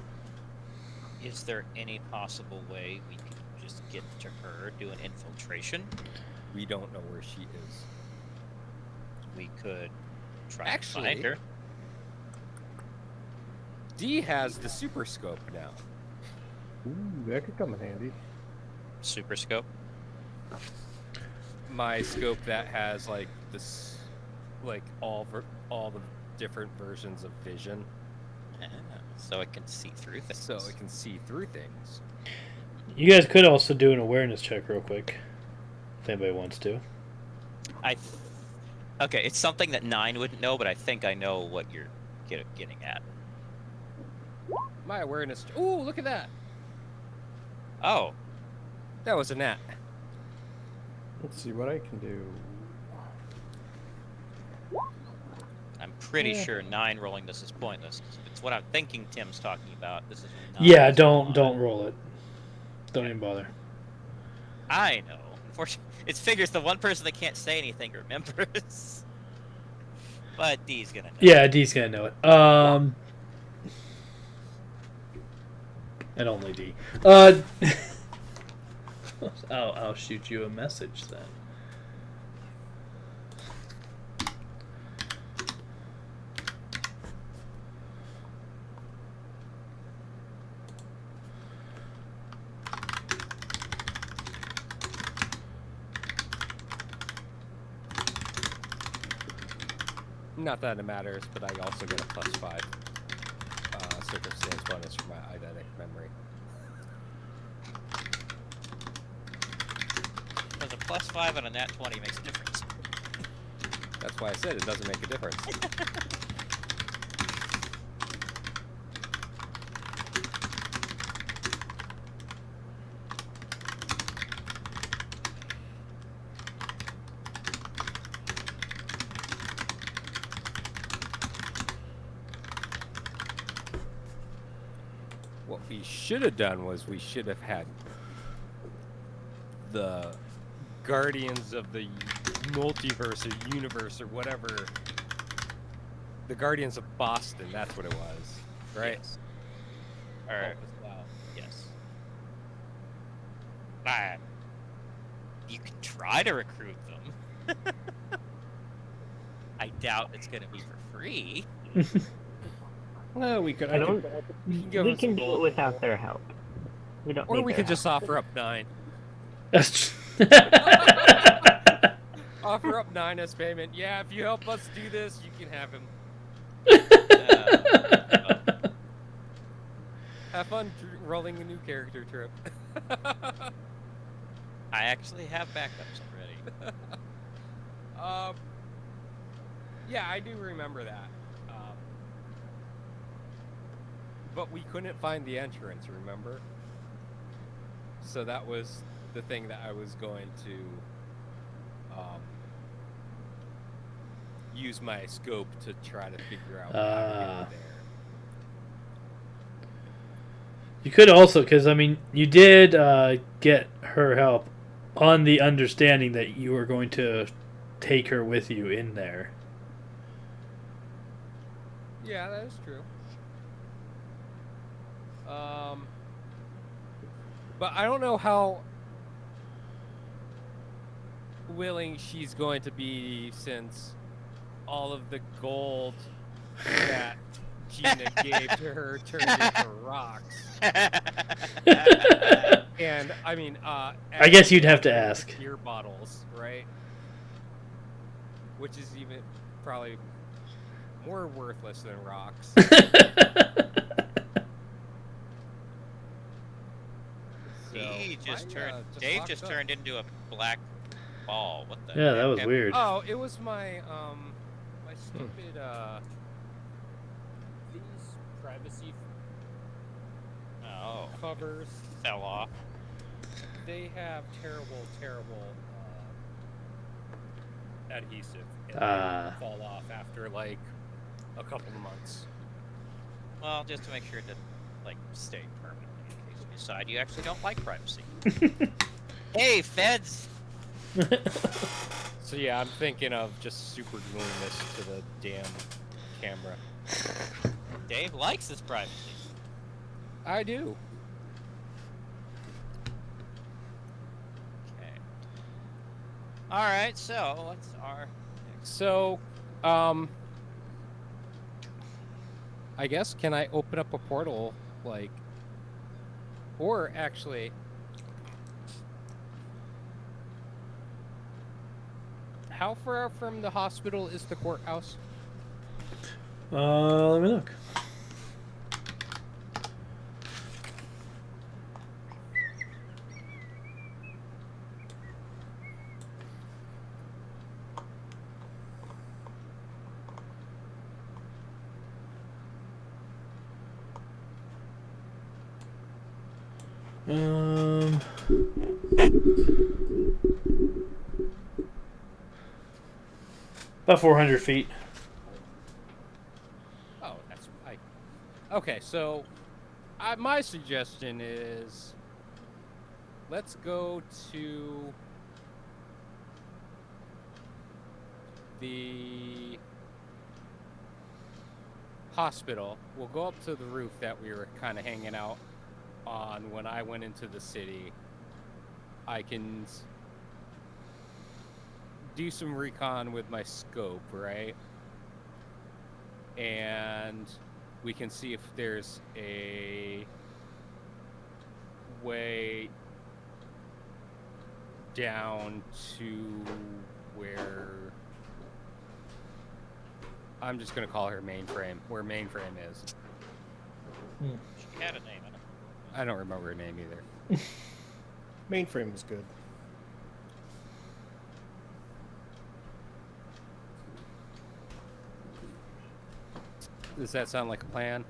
is there any possible way we could just get to her, do an infiltration? We don't know where she is. We could try Actually- to find her. D has the super scope now. Ooh, that could come in handy. Super scope. My scope that has like this, like all the different versions of vision, So it can see through things. so it can see through things. You guys could also do an awareness check real quick, if anybody wants to. Okay, it's something that 9 wouldn't know, but I think I know what you're getting at. My awareness. Ooh, look at that! Oh, That was a gnat. Let's see what I can do. I'm pretty Yeah. sure 9 rolling this is pointless. It's what I'm thinking Tim's talking about. This is when 9 Yeah, is don't on. roll it. Don't even bother. I know. Unfortunately, it figures the one person that can't say anything remembers. But D's gonna know. Yeah, D's gonna know it. And only D. I'll shoot you a message then. Not that it matters, but I also get a +5 circumstance bonus for my eidetic memory. Because a +5 on a nat 20 makes a difference. That's why I said it doesn't make a difference. What we should have done was we should have had the Guardians of the Multiverse or Universe or whatever. The Guardians of Boston, that's what it was, right? Yes. Help Or, us out. yes. You can try to recruit them. I doubt it's going to be for free. Well, we could. I don't. We can give We them can some do it gold. without their help. We don't. Or need we their could help. just offer up 9. That's Offer up 9 as payment. Yeah, if you help us do this, you can have him. Have fun rolling a new character trip. I actually have backups already. Yeah, I do remember that. But we couldn't find the entrance, remember? So that was the thing that I was going to use my scope to try to figure out how to get there. You could also, because I mean, you did get her help on the understanding that you were going to take her with you in there. Yeah, that is true. But I don't know how willing she's going to be since all of the gold that Gina gave to her turned into rocks. And I mean, I guess you'd have to ask. Beer bottles, right? Which is even probably more worthless than rocks. He just mine, turned. just Dave locked just up. turned into a black ball. What the? Yeah, that heck? was weird. Oh, it was my my stupid these privacy Oh, covers. fell off. They have terrible adhesive. And Ah. they fall off after like a couple of months. Well, just to make sure it didn't like stay permanently in case you decide you actually don't like privacy. Hey, feds! So yeah, I'm thinking of just super gluing this to the damn camera. Dave likes his privacy. I do. Okay. All right. So what's our next? So, I guess, can I open up a portal, like, or actually, how far from the hospital is the courthouse? Let me look. About 400 feet. Oh, that's right. Okay, so my suggestion is let's go to the hospital. We'll go up to the roof that we were kind of hanging out on when I went into the city. I can do some recon with my scope, right? And we can see if there's a way down to where I'm just gonna call her mainframe, where mainframe is. She had a name. I don't remember her name either. Mainframe is good. Does that sound like a plan?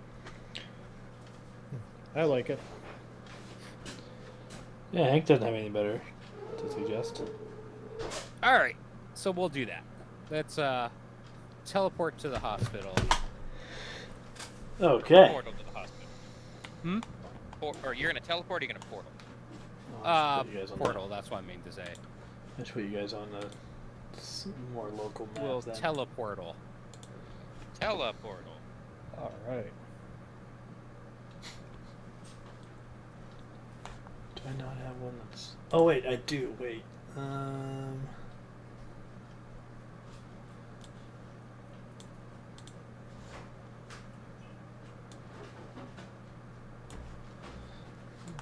I like it. Yeah, Hank doesn't have anything better to suggest. All right, so we'll do that. Let's teleport to the hospital. Okay. Portal to the hospital. Hmm? Or you're gonna teleport, or you're gonna portal. I'll just put you guys on Portal. That's what I mean to say. Let's put you guys on the more local map. We'll then. teleportal. Teleportal. All right. Do I not have one that's? Oh wait, I do. Wait.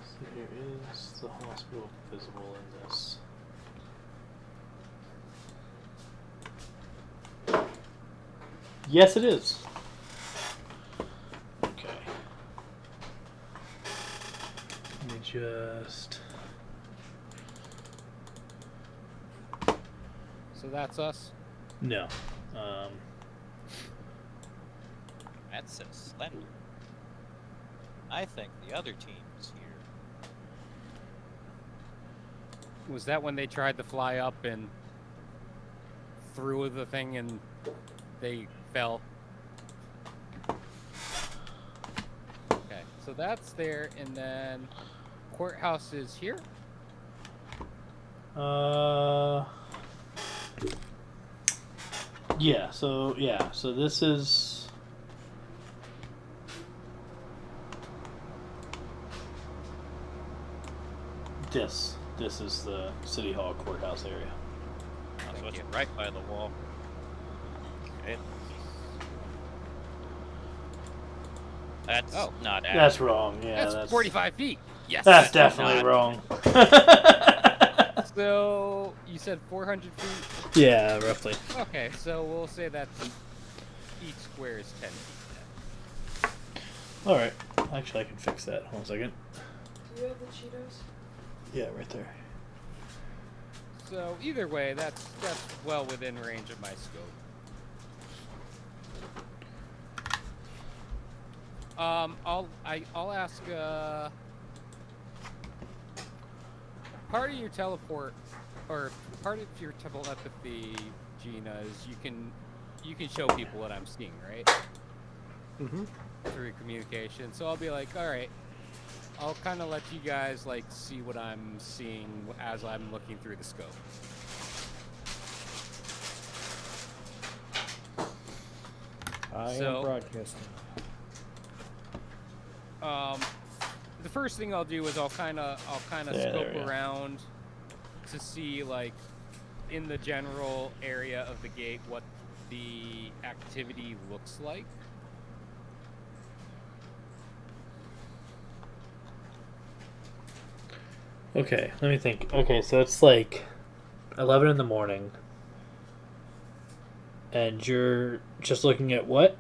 So here is the hospital visible in this. Yes, it is. Okay. Let me just. So that's us. No. That's so slender. I think the other team's here. Was that when they tried to fly up and threw the thing and they fell? Okay, so that's there, and then courthouse is here. Yeah. So this is. This is the City Hall courthouse area. Oh, so Thank it's you. right by the wall. Okay. That's Oh. not That's wrong. Yeah, That's 45 feet. Yes. That's definitely not. wrong. So you said 400 feet. Yeah, roughly. Okay, so we'll say that each square is 10 feet. All right. Actually, I can fix that. Hold on a second. Do you have the Cheetos? Yeah, right there. So either way, that's well within range of my scope. I'll ask. Part of your teleport, or part of your telepathy, Gina, is you can show people what I'm seeing, right? Mm-hmm. Through communication. So I'll be like, all right, I'll kind of let you guys like see what I'm seeing as I'm looking through the scope. I So- am broadcasting. The first thing I'll do is I'll kind of Yeah, there scope we go. around to see like in the general area of the gate what the activity looks like. Okay, let me think. Okay, so it's like 11 in the morning. And you're just looking at what?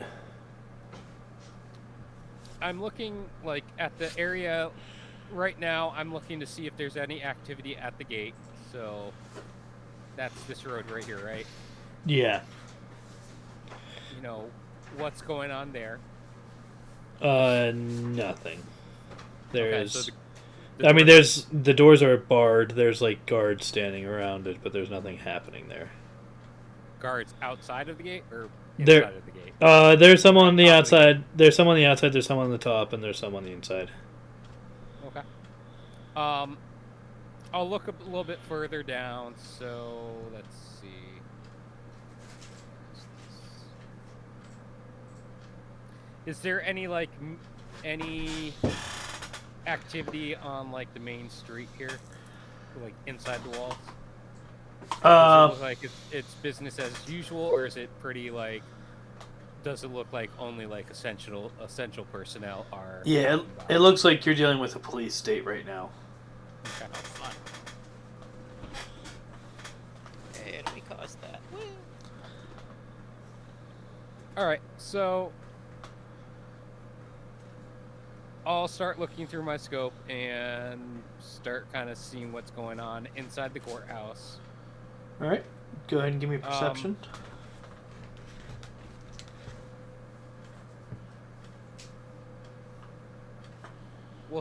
I'm looking like at the area right now. I'm looking to see if there's any activity at the gate. So that's this road right here, right? Yeah. You know, what's going on there? Nothing. There's. so I mean, doors- the doors are barred. There's like guards standing around it, but there's nothing happening there. guards outside of the gate or inside There- of the gate? There's some on the top of the outside. There's some on the outside. There's some on the top, and there's some on the inside. Okay. I'll look a little bit further down. So let's see. Is there any like any activity on like the main street here, like inside the walls? Does it look like it's business as usual, or is it pretty like? Does it look like only like essential personnel are? Yeah, out and about? it looks like you're dealing with a police state right now. Okay. Oh, fun. And we caused that. Woo. All right, so I'll start looking through my scope and start kind of seeing what's going on inside the courthouse. All right, go ahead and give me a perception.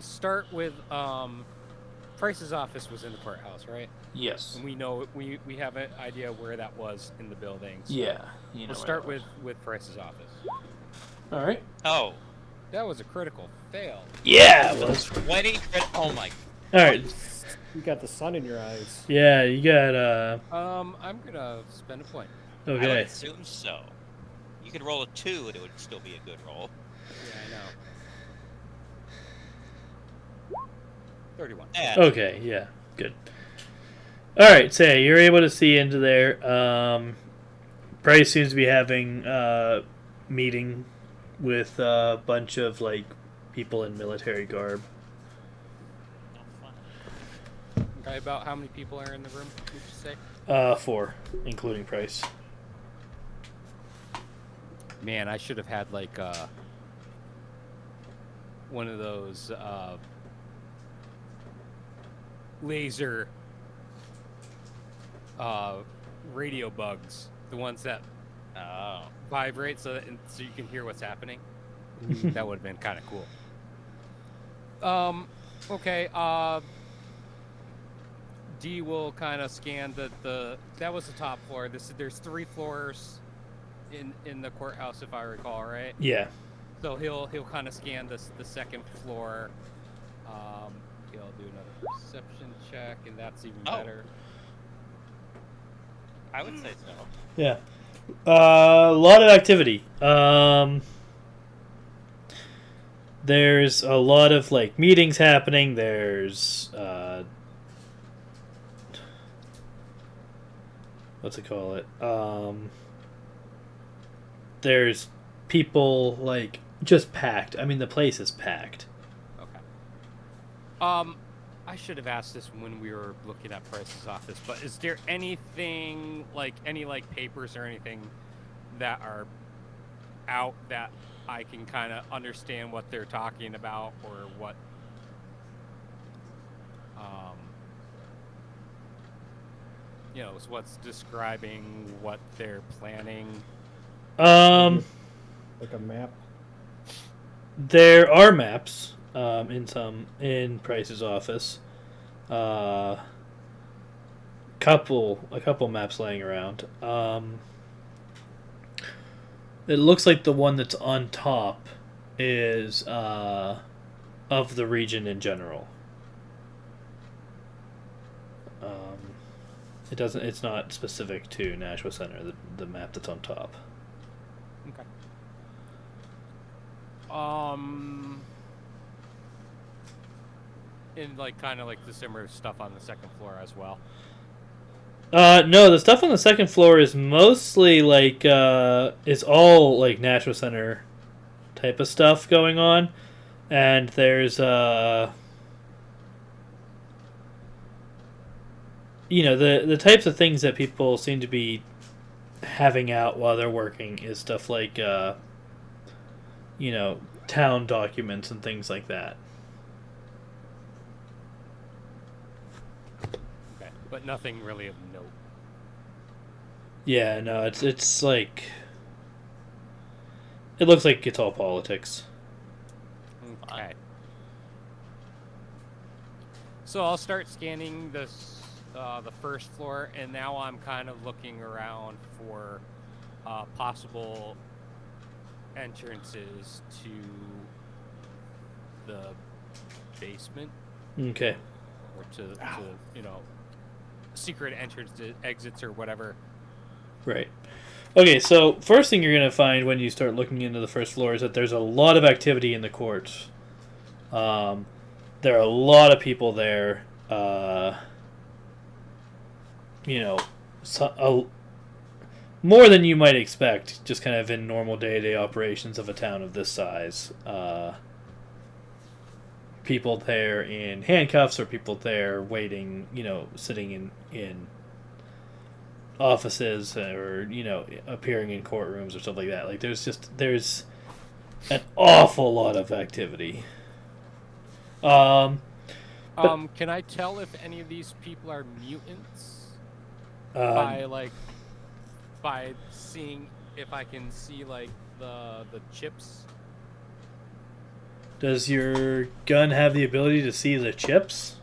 we'll start with Price's office was in the courthouse, right? Yes. And we know we have an idea where that was in the building. So Yeah. You know we'll where start that with Price's office. was. All right. Oh, That was a critical fail. Yeah, it was. 20. Oh my. All right. You got the sun in your eyes. Yeah, you got I'm gonna spend a point. I would Okay. assume so. You could roll a 2 and it would still be a good roll. Yeah, I know. 31. Yeah. Okay. Yeah. Good. All right. So you're able to see into there. Bryce seems to be having a meeting with a bunch of like people in military garb. Oh, fun. Okay, about how many people are in the room? Would you say? 4, including Price. Man, I should have had like one of those laser radio bugs, the ones that Oh. vibrate so you can hear what's happening. That would have been kind of cool. Okay. D will kind of scan the that was the top floor. There's 3 floors in the courthouse, if I recall, right? Yeah. So he'll kind of scan the second floor. He'll do another perception check, and that's even Oh. better. I would say so. Yeah. A lot of activity. There's a lot of like meetings happening. There's what's it call it? There's people like just packed. I mean, the place is packed. Okay. I should have asked this when we were looking at Price's office, but is there anything like any like papers or anything that are out that I can kind of understand what they're talking about or what you know, what's describing what they're planning? Um, Like a map. there are maps in Price's office. A couple maps laying around. It looks like the one that's on top is of the region in general. It doesn't. It's not specific to Nashua Center. The map that's on top. Okay. And like kind of like the similar stuff on the second floor as well. No, the stuff on the second floor is mostly like is all like Nashua Center type of stuff going on, and there's you know, the types of things that people seem to be having out while they're working is stuff like you know, town documents and things like that. Okay, but nothing really of note. Yeah, no, it's like it looks like it's all politics. Okay. So I'll start scanning this the first floor, and now I'm kind of looking around for possible entrances to the basement Okay. or to you know, secret exits or whatever. Right. Okay, so first thing you're going to find when you start looking into the first floor is that there's a lot of activity in the courts. There are a lot of people there. You know, more than you might expect, just kind of in normal day-to-day operations of a town of this size. People there in handcuffs or people there waiting, you know, sitting in offices or, you know, appearing in courtrooms or stuff like that. Like there's an awful lot of activity. Can I tell if any of these people are mutants by seeing if I can see like the chips? Does your gun have the ability to see the chips?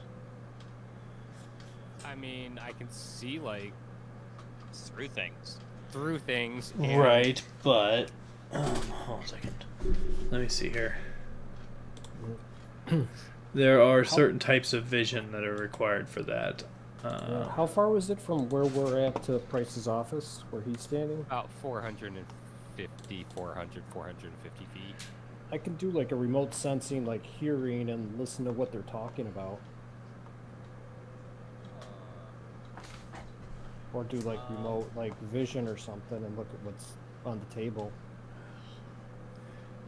I mean, I can see like Through things. through things. And Right, but hold on a second. Let me see here. There are certain types of vision that are required for that. How far was it from where we're at to Price's office, where he's standing? About 450 feet. I can do like a remote sensing, like hearing and listen to what they're talking about. Or do like remote like vision or something and look at what's on the table.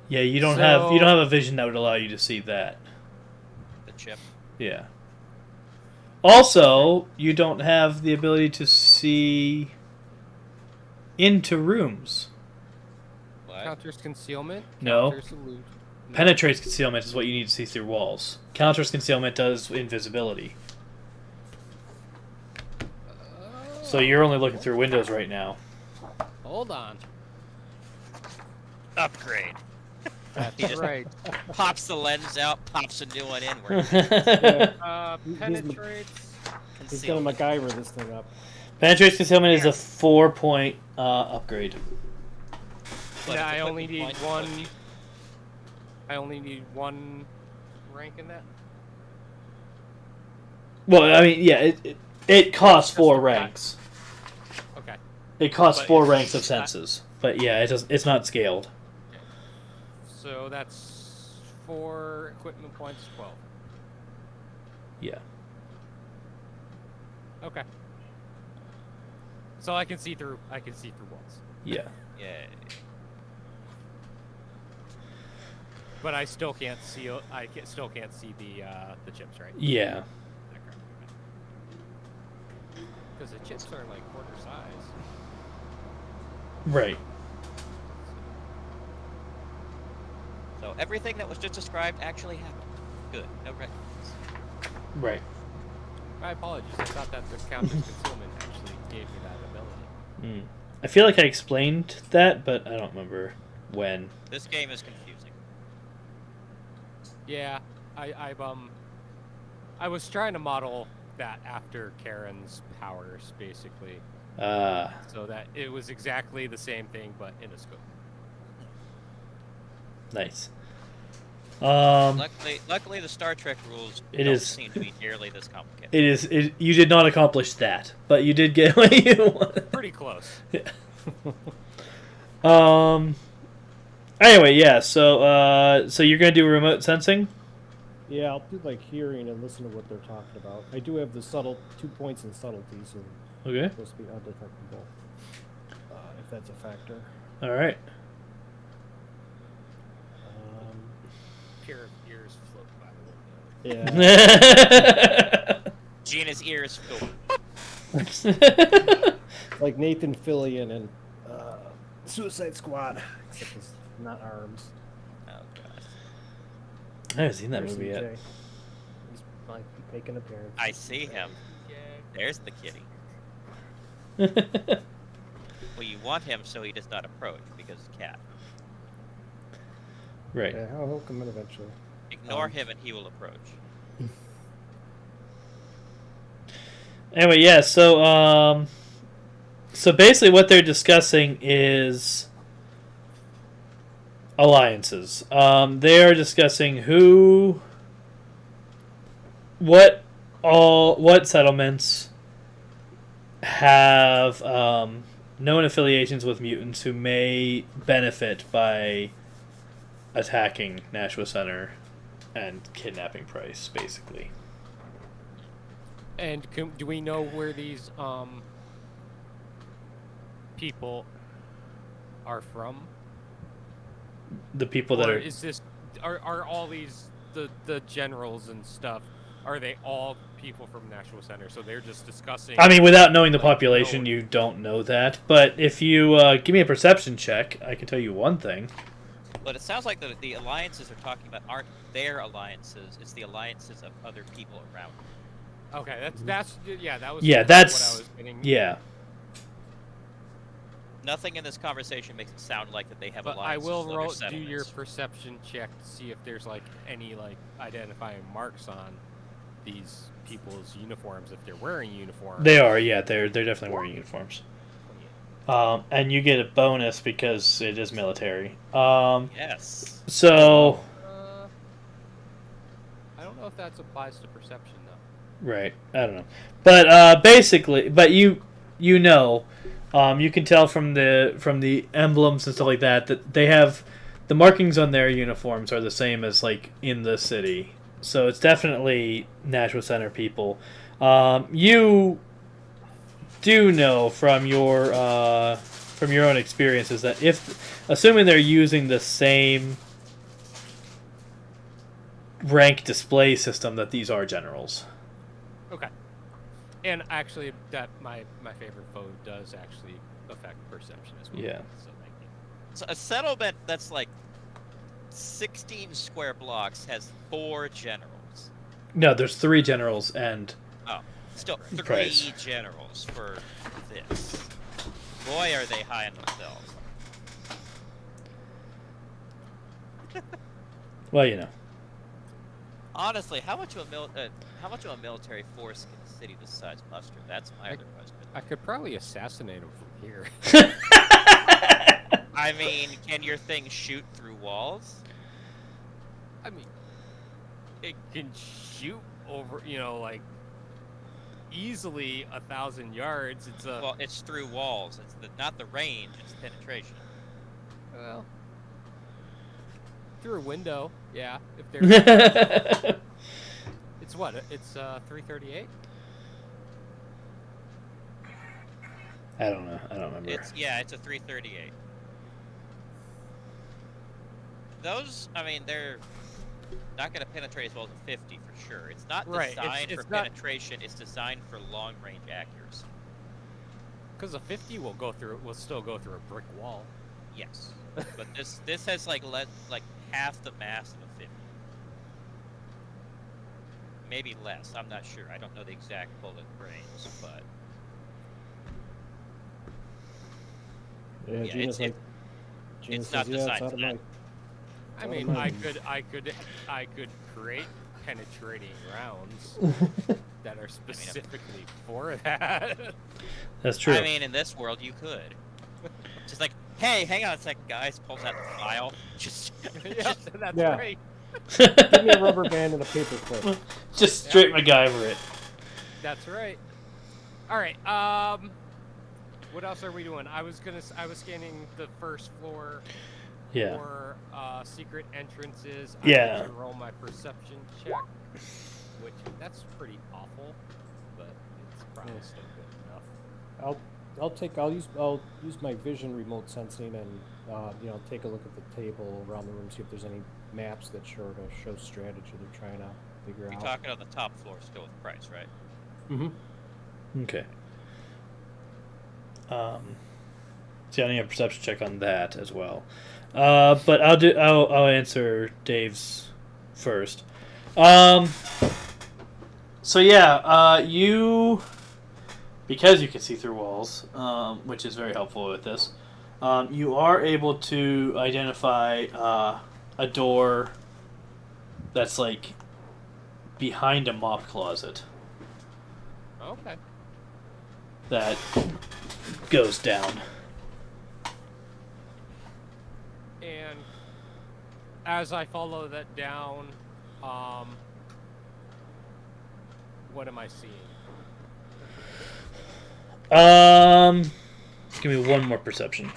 Yeah, you don't So- have a vision that would allow you to see that. The chip. Yeah. Also, you don't have the ability to see into rooms. What? Counters concealment. No. Counters illusion. No. Penetrates concealment is what you need to see through walls. Counters concealment does invisibility. So you're only looking through windows right now. Hold on. Upgrade. That's He just right. pops the lens out, pops a new one in. Where Penetrates. He's gonna MacGyver this thing up. Penetrates concealment is a 4-point upgrade. Yeah, I only need one. I only need one rank in that. Well, I mean, yeah, it costs 4 Just ranks. Okay. It costs But 4 it's ranks of just not- senses. But yeah, it's not scaled. So that's 4 equipment points, 12. Yeah. Okay. So I can see through. I can see through walls, Yeah. Yay. but I still can't see. Still can't see the chips, right? Yeah. Because the chips are like quarter size. Right. So everything that was just described actually happened. Good. No records. Right. My apologies. I thought that the counters concealment actually gave me that ability. I feel like I explained that, but I don't remember when. This game is confusing. Yeah, I was trying to model that after Karen's powers, basically, so that it was exactly the same thing but in a scope. Nice. Luckily, the Star Trek rules It don't is- seem to be nearly this complicated. It is. You did not accomplish that, but you did get what you wanted. Pretty close. Anyway, yeah. So you're gonna do remote sensing. Yeah, I'll do like hearing and listen to what they're talking about. I do have the 2 points in subtlety, so Okay. it's supposed to be undetectable. If that's a factor. All right. Pair of ears float by the window. Yeah, Gina's ears filled. like Nathan Fillion and Suicide Squad, except it's not arms. Oh god. I haven't seen that There's movie CJ. yet. He's like making an appearance. I see him. There's the kitty. Well, you want him so he does not approach because it's a cat. Right. Yeah, he'll come in eventually. Ignore him and he will approach. Anyway, yeah. So basically, what they're discussing is alliances. They are discussing what settlements have known affiliations with mutants who may benefit by attacking Nashua Center and kidnapping Price, basically. And do we know where these people are from? The people that Or are is this are all these the generals and stuff? Are they all people from Nashua Center? So they're just discussing. I mean, without knowing the like, population, no- you don't know that. But if you give me a perception check, I can tell you one thing. But it sounds like the alliances they're talking about aren't their alliances. It's the alliances of other people around. Okay, that's yeah, that was Yeah, what I that's was getting. yeah. Nothing in this conversation makes it sound like that they have But I alliances will with other do your settlements. perception check to see if there's like any like identifying marks on these people's uniforms if they're wearing uniforms. They are, yeah. They're definitely wearing uniforms. And you get a bonus because it is military. Yes. So I don't know if that applies to perception though. right, I don't know, but basically, but you know, you can tell from the emblems and stuff like that they have the markings on their uniforms are the same as like in the city. So it's definitely Nashua Center people. You do know from your own experiences that if, assuming they're using the same rank display system, that these are generals. Okay. And actually, that my favorite foe does actually affect perception as well. Yeah. So thank you. So a settlement that's like 16 square blocks has 4 generals. No, there's 3 generals and Still, 3 Price. generals for this. Boy, are they high on themselves. well, you know. Honestly, how much of a military force can a city this size muster? That's my other question. I could probably assassinate him from here. I mean, can your thing shoot through walls? I mean, it can shoot over, like easily 1,000 yards. It's a Well, it's through walls. It's not the range. It's penetration. well, through a window. Yeah, if there's it's what? It's 338. I don't know. I don't remember. It's a 338. Those, I mean, they're not going to penetrate as well as a 50 for sure. It's not Right, designed it's for not- penetration. It's designed for long range accuracy. Because a 50 will still go through a brick wall. Yes, but this has like half the mass of a 50. Maybe less. I'm not sure. I don't know the exact bullet range, but Yeah, Yeah, Gina's it's- like. Gina it's says, not yeah, designed it's out for of that. my. I Well, mean, then- I could create penetrating rounds that are specifically for that. That's true. I mean, in this world, you could. Just like, hey, hang on a second, guys. Pulls out the file. Just Yep, that's Yeah. right. Give me a rubber band and a paper clip. Just straight MacGyver it. That's right. All right. What else are we doing? I was scanning the first floor Yeah. for secret entrances. Yeah. I need to roll my perception check, which that's pretty awful, but it's probably Yeah. still good enough. I'll use my vision remote sensing and take a look at the table around the room, see if there's any maps that show strategy they're trying to figure You're out. talking on the top floor still with Price, right? Mm-hmm. Okay. See, I need a perception check on that as well. But I'll answer Dave's first. So yeah, you, because you can see through walls, which is very helpful with this. You are able to identify a door that's like behind a mop closet Okay. that goes down. And as I follow that down, what am I seeing? Give me one more perception.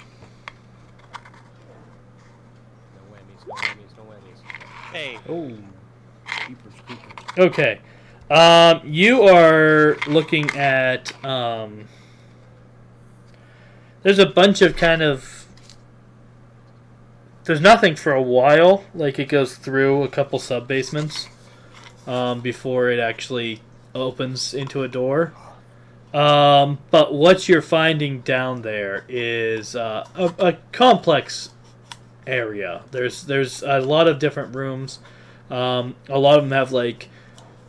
No whammies, no whammies, no whammies. Hey, Oh, keepers, keepers. Okay. You are looking at there's a bunch of there's nothing for a while, like it goes through a couple sub basements before it actually opens into a door. But what you're finding down there is a complex area. There's a lot of different rooms. A lot of them have like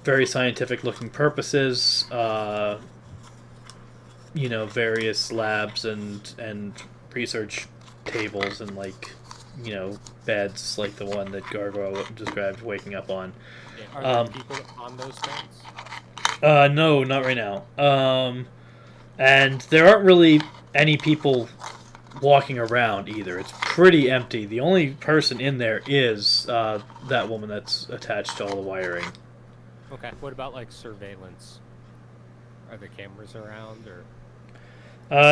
very scientific looking purposes. Various labs and research tables and like, beds like the one that Gargoyle described waking up on. Are there people on those beds? No, not right now. And there aren't really any people walking around either. It's pretty empty. The only person in there is that woman that's attached to all the wiring. Okay. What about like surveillance? Are there cameras around or?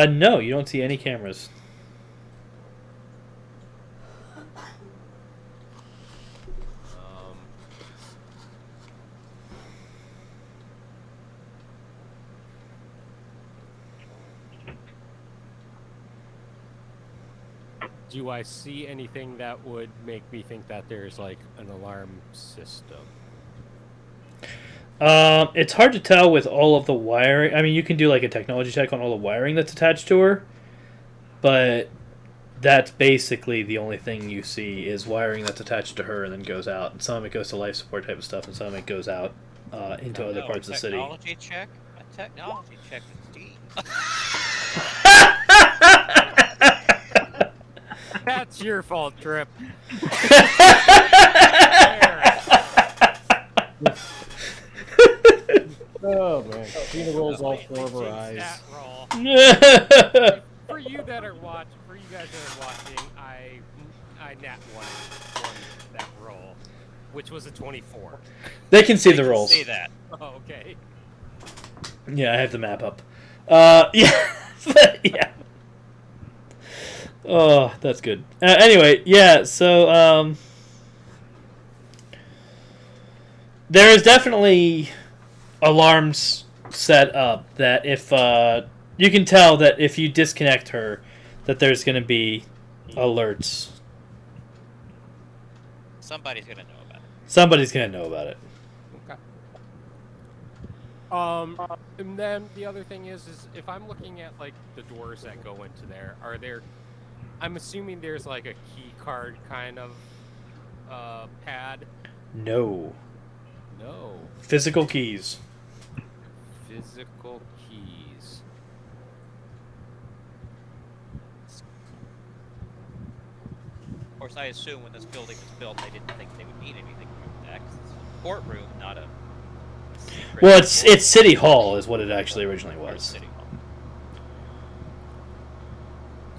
No, you don't see any cameras. Do I see anything that would make me think that there's like an alarm system? It's hard to tell with all of the wiring. I mean, you can do like a technology check on all the wiring that's attached to her, but that's basically the only thing you see is wiring that's attached to her and then goes out. And some of it goes to life support type of stuff, and some of it goes out into other parts of the city. Technology check? A technology check is deep. That's your fault, Trip. Oh man, Gina rolls all four of her eyes. That roll. For you guys that are watching, I nat one that roll, which was a 24. They can see the rolls. See that? Oh, okay. Yeah, I have the map up. Yeah, yeah. Oh, that's good. Anyway, yeah. So there is definitely alarms set up that if you can tell that if you disconnect her, that there's going to be alerts. Somebody's gonna know about it. Somebody's going to know about it. Okay. And then the other thing is if I'm looking at like the doors that go into there, are there? I'm assuming there's like a key card kind of pad. No. No. Physical keys. Physical keys. Of course, I assume when this building was built, they didn't think they would need anything from that. 'Cause it's a courtroom, not a. Well, it's City Hall is what it actually originally was. City Hall.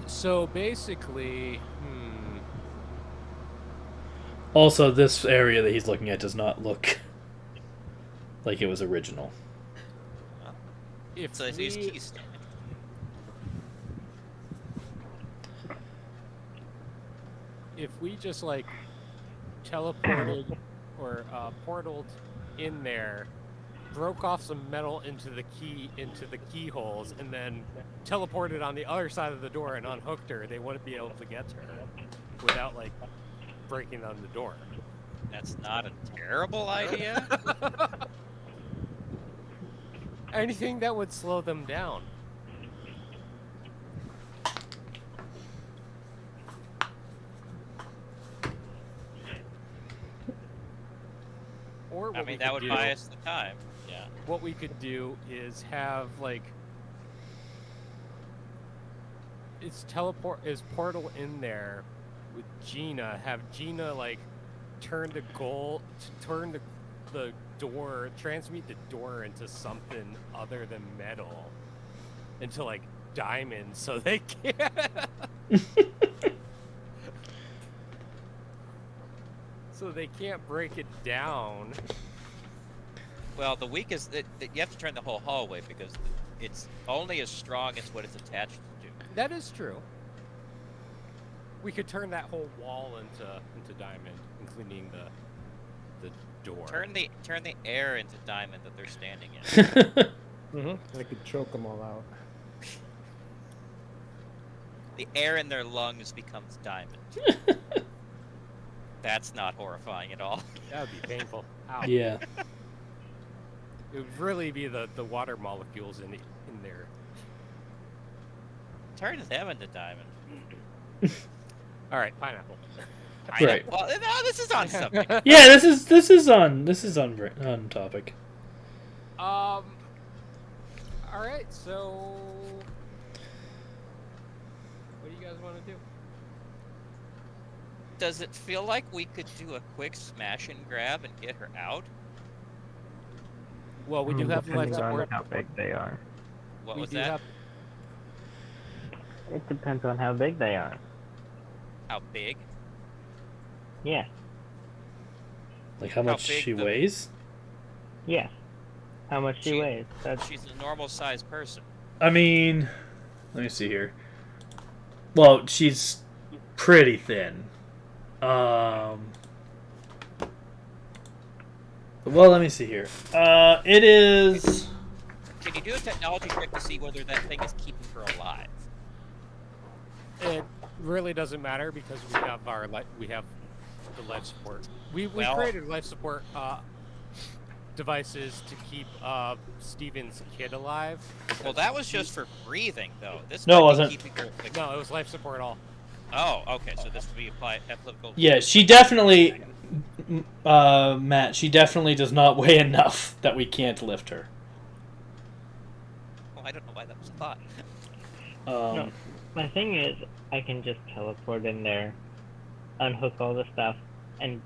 So basically, Also, this area that he's looking at does not look like it was original. if So they use we, keys. if we just like teleported or portaled in there, broke off some metal into the keyholes, and then teleported on the other side of the door and unhooked her, they wouldn't be able to get to her without like breaking on the door. That's not a terrible idea. Anything that would slow them down. Or what I we mean, that could would do- buy us the time. Yeah. What we could do is have like is portal in there with Gina. Have Gina like turn the door, transmute the door into something other than metal, into like diamonds, so they can't. So they can't break it down. Well, the weakest you have to turn the whole hallway because it's only as strong as what it's attached to. That is true. We could turn that whole wall into diamond, including the door. Turn the air into diamond that they're standing in. I could choke them all out. The air in their lungs becomes diamond. That's not horrifying at all. That would be painful. Ow. Yeah. It would really be the water molecules in there. Turn them into diamond. All right, pineapple. Right. Well, no, this is on something. Yeah, this is on topic. All right, so what do you guys want to do? Does it feel like we could do a quick smash and grab and get her out? Well, we do have life Depending on support. how big they are. What We was do that? have- It depends on how big they are. How big? Yeah. Like how much big she the- weighs? Yeah. How much she She- weighs. That's She's a normal sized person. I mean, let me see here. Well, she's pretty thin. Well, let me see here. It is. Can you do a technology check to see whether that thing is keeping her alive? It really doesn't matter because we have we have the life support. We Well- created life support devices to keep Steven's kid alive. Well, that was just for breathing, though. This No, it might be wasn't. keeping her. Like, No, it was life support all. Oh, okay. So this would be applicable. Yeah, she definitely. Matt, she definitely does not weigh enough that we can't lift her. Oh, I don't know why that was a thought. No. My thing is, I can just teleport in there, unhook all the stuff, and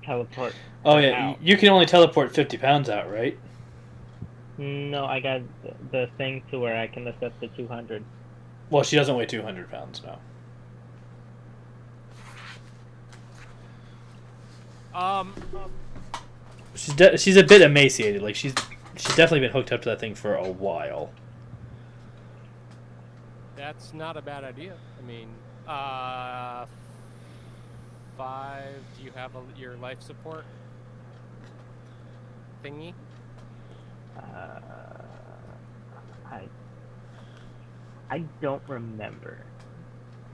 teleport. Oh her yeah, out. you can only teleport 50 pounds out, right? No, I got the thing to where I can lift up to 200. Well, she doesn't weigh 200 pounds now. She's a bit emaciated. Like she's definitely been hooked up to that thing for a while. That's not a bad idea. I mean, 5. Do you have your life support thingy? I don't remember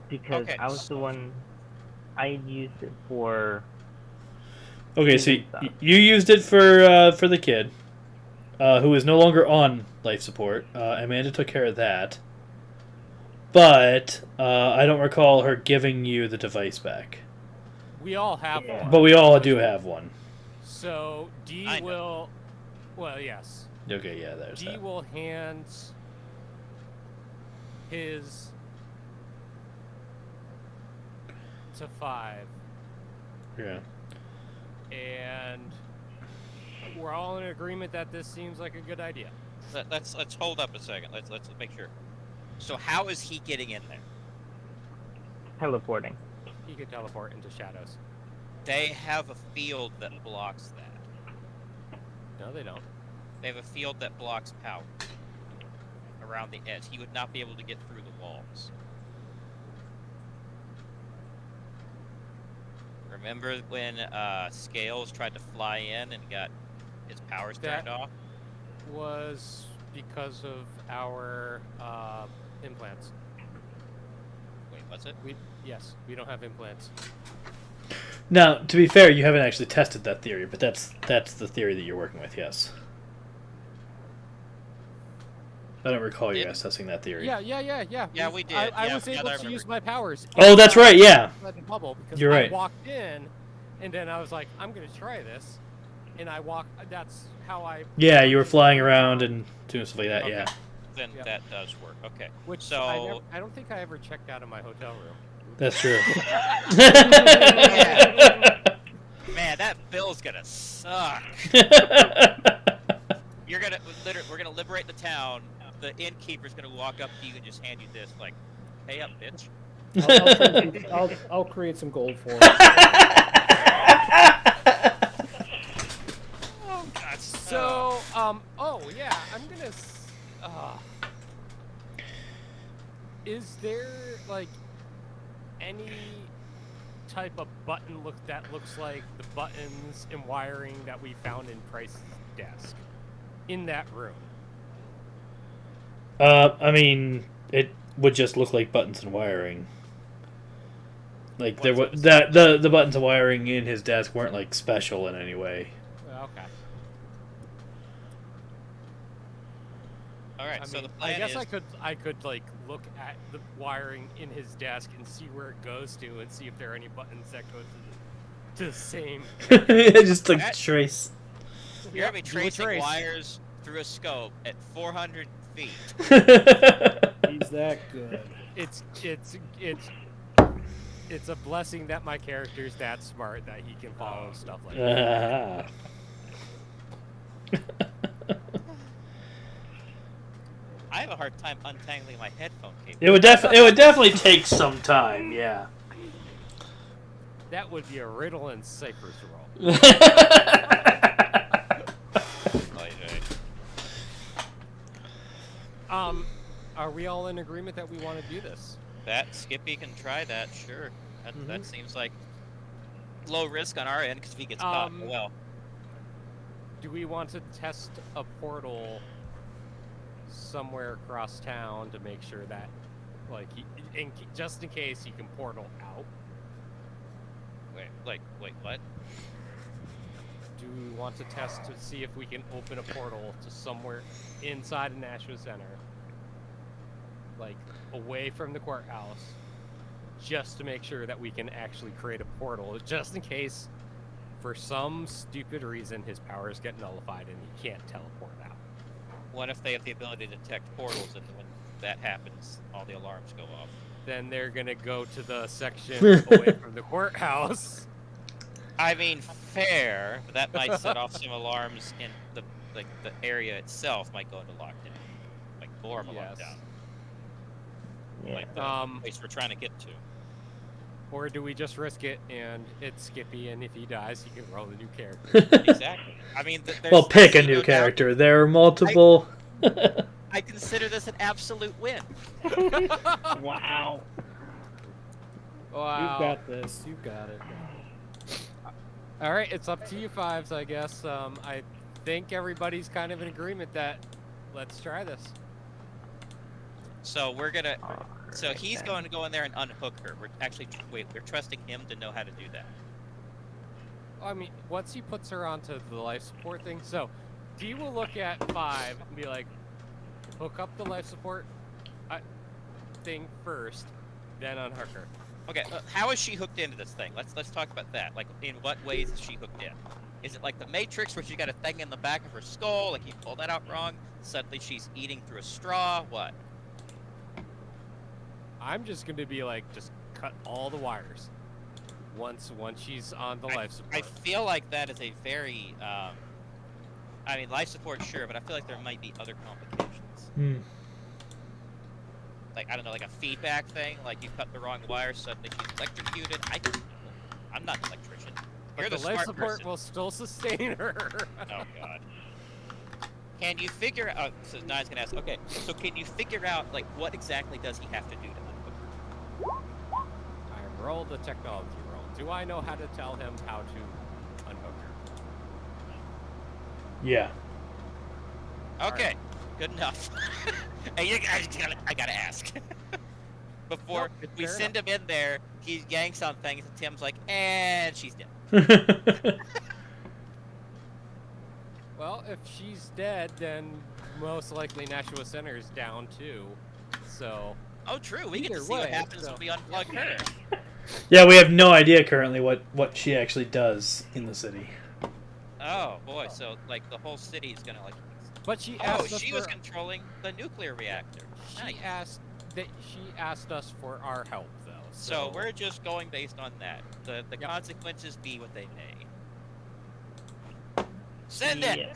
because Okay. I was the one. I used it for. Okay, so Using stuff. you used it for the kid, who is no longer on life support. Amanda took care of that, but I don't recall her giving you the device back. We all have Yeah. one. But we all do have one. So D I know. will. Well, yes. Okay, yeah, there's D that. will hand his to 5, Yeah. and we're all in agreement that this seems like a good idea. Let's hold up a second. Let's make sure. So how is he getting in there? Teleporting. He could teleport into shadows. They have a field that blocks that. No, they don't. They have a field that blocks power around the edge. He would not be able to get through the walls. Remember when Scales tried to fly in and got his powers turned That- off? Was because of our implants. Wait, what's it? Yes, we don't have implants. Now, to be fair, you haven't actually tested that theory, but that's the theory that you're working with. Yes. I don't recall you Did- guys testing that theory. Yeah. Yeah, we did. I Yeah, was yeah, able I to remember. use my powers. Oh, that's inside right, yeah. The bubble because You're right. I walked in, and then I was like, I'm gonna try this, and I walked. That's how I. Yeah, you were flying around and doing stuff like that. Okay. Yeah. Then Yep. that does work. Okay. Which So- I don't think I ever checked out of my hotel room. That's true. Man, that bill's gonna suck. We're gonna liberate the town. The innkeeper's gonna walk up to you and just hand you this, like, "Pay up, bitch." I'll create some gold for it. Oh God. So, oh yeah, I'm gonna. Is there like any type of button that looks like the buttons and wiring that we found in Price's desk in that room? I mean, it would just look like buttons and wiring. Like there was the buttons and wiring in his desk weren't like special in any way. Okay. All right. I So the mean, plan I guess is I could like look at the wiring in his desk and see where it goes to and see if there are any buttons that go to the same. Just like That- trace. you're gonna be do a tracing trace. wires through a scope at 400 feet. He's Is that good? It's a blessing that my character's that smart that he can follow stuff like that. I have a hard time untangling my headphone cable. It would definitely take some time. Yeah. That would be a riddle and Cypher's roll. Are we all in agreement that we want to do this? That Skippy can try that, sure. That seems like low risk on our end because if he gets caught, well. Do we want to test a portal somewhere across town to make sure that, like, just in case he can portal out? Wait, what? Do we want to test to see if we can open a portal to somewhere inside of Nashua Center, like away from the courthouse, just to make sure that we can actually create a portal, just in case, for some stupid reason, his powers get nullified and he can't teleport out? What if they have the ability to detect portals, and when that happens, all the alarms go off? Then they're gonna go to the section away from the courthouse. I mean, fair. But that might set off some alarms in the area itself might go into lockdown, like more of a lockdown. Yeah. Like the place we're trying to get to. Or do we just risk it and it's Skippy, and if he dies, he can roll a new character? Exactly. I mean, well, pick a new character. There are multiple. I consider this an absolute win. Wow. Wow. You've got this. You've got it. All right, it's up to you fives, I guess. I think everybody's kind of in agreement that let's try this. So we're gonna. So he's going to go in there and unhook her. We're trusting him to know how to do that. I mean, once he puts her onto the life support thing, so Dee will look at 5 and be like, hook up the life support thing first, then unhook her. Okay, how is she hooked into this thing? Let's talk about that. Like, in what ways is she hooked in? Is it like the Matrix, where she got a thing in the back of her skull, like you pulled that out wrong? Suddenly she's eating through a straw? What? I'm just going to be like, just cut all the wires once she's on the life support. I feel like that is a very, I mean, life support, sure, but I feel like there might be other complications. Like, I don't know, like a feedback thing, like you cut the wrong wire, suddenly she's electrocuted. I'm not an electrician. You're But the the life smart support person. will still sustain her. Oh, God. Can you figure out, so now he's going to ask, okay, so can you figure out, like, what exactly does he have to do to unhook her? I rolled the technology roll. Do I know how to tell him how to unhook her? Yeah. Okay, good enough. I gotta ask. Before Nope, it's we fair send him in there, he yanks on things, and Tim's like, and she's dead. Well, if she's dead, then most likely Nashua Center is down too. So. Oh, true. We get to Either see what way, happens so- when we unplug her. Yeah, we have no idea currently what she actually does in the city. Oh boy, so like the whole city is gonna like. But she Oh, asked us she for, was controlling the nuclear reactor. Nice. She asked us for our help though. So we're just going based on that. The Yep. consequences be what they may. Send it. Yeah.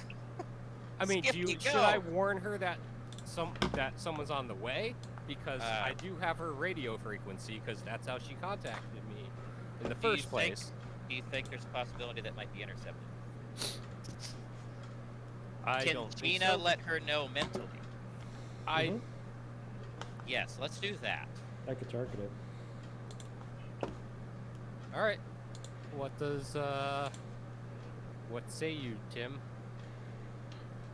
I mean, Skippy, should go. I warn her that someone's on the way? Because I do have her radio frequency, because that's how she contacted me in the first place. Do you think there's a possibility that might be intercepted? I Can don't think Gina so. let her know mentally? I Yes, let's do that. I could target it. all right. What say you, Tim?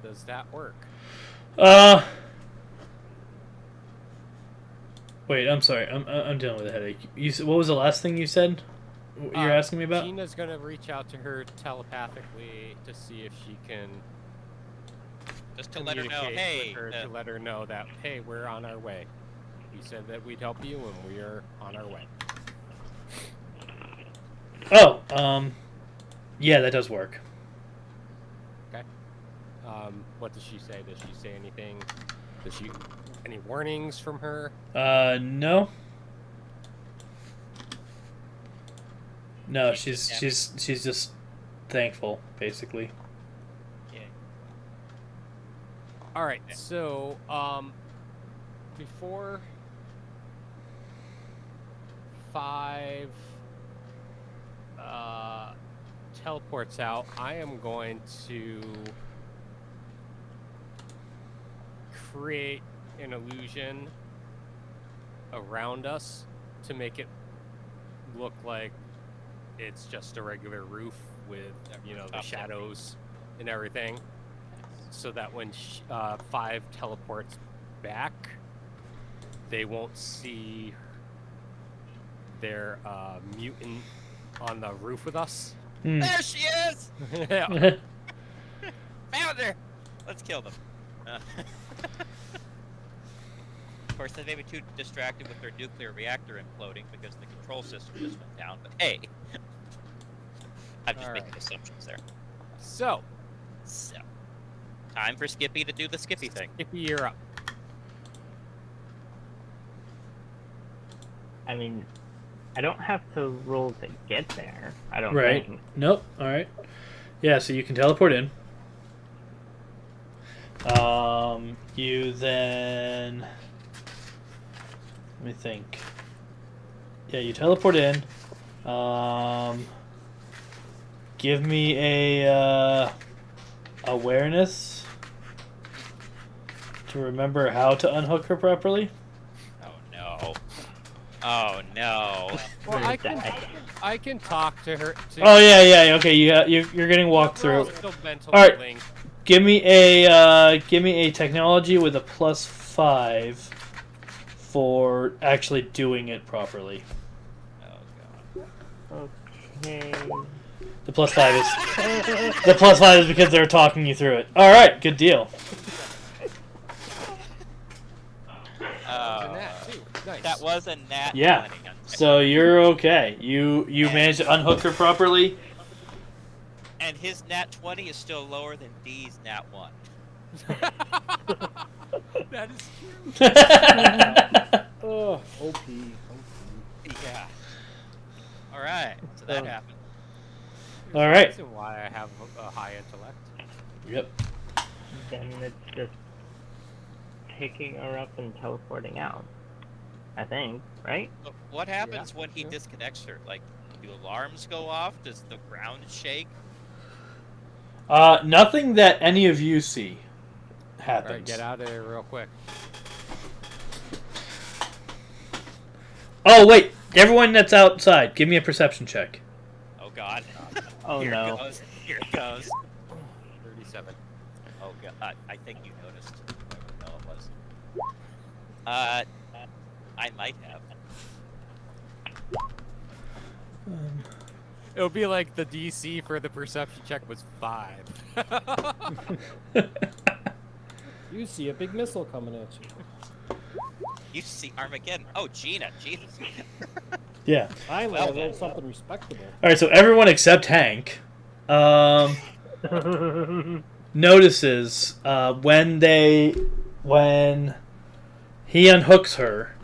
Does that work? Wait, I'm sorry. I'm dealing with a headache. What was the last thing you said? You're asking me about? Gina's gonna reach out to her telepathically to see if she can Just to let her know, communicate hey, with her, to let her know that, hey, we're on our way. We said that we'd help you, and we are on our way. Oh, yeah, that does work. Okay. What does she say? Does she say anything? Does she Any warnings from her? No. No, She's she's just thankful, basically. Yeah. All right. So, before 5 teleports out, I am going to create an illusion around us to make it look like it's just a regular roof with, you know, the shadows and everything, so that when 5 teleports back, they won't see their mutant on the roof with us. There she is! Yeah. Found her! Let's kill them. Of course, they may be too distracted with their nuclear reactor imploding because the control system just went down, but hey. I'm just making assumptions there. So, time for Skippy to do the Skippy thing. Skippy, you're up. I mean, I don't have to roll to get there. I don't Right. think. Nope. All right. Yeah, so you can teleport in. You then... Let me think. Yeah, you teleport in. Give me a awareness to remember how to unhook her properly. Oh no. Oh no. Well, I can talk to her. Oh yeah. Okay, you're getting walked We're all through. still mentally All right. linked. Give me a technology with a +5 for actually doing it properly. Oh god. Okay. The +5 is because they're talking you through it. All right, good deal. And that too. Nice. That was a nat Yeah. 20. So you're okay. You managed to unhook her properly. And his nat 20 is still lower than D's nat 1. That is true. Oh, OP. Yeah. Alright, so that happened. All There's a right. reason why I have a high intellect. Yep. Then it's just picking her up and teleporting out. I think, right? But what happens when he Yeah. disconnects her? Like, do alarms go off? Does the ground shake? Nothing that any of you see happens. All right, get out of there real quick. Oh wait, everyone that's outside, give me a perception check. Oh god. Oh Here no. it goes. Here it goes. 37. Oh god. I think you noticed. No, it was. I might have. It'll be like the DC for the perception check was 5. You see a big missile coming at you. You see Armageddon. Oh, Gina. Jesus. Yeah. Finally, Well I then. rolled something respectable. All right, so everyone except Hank notices when he unhooks her,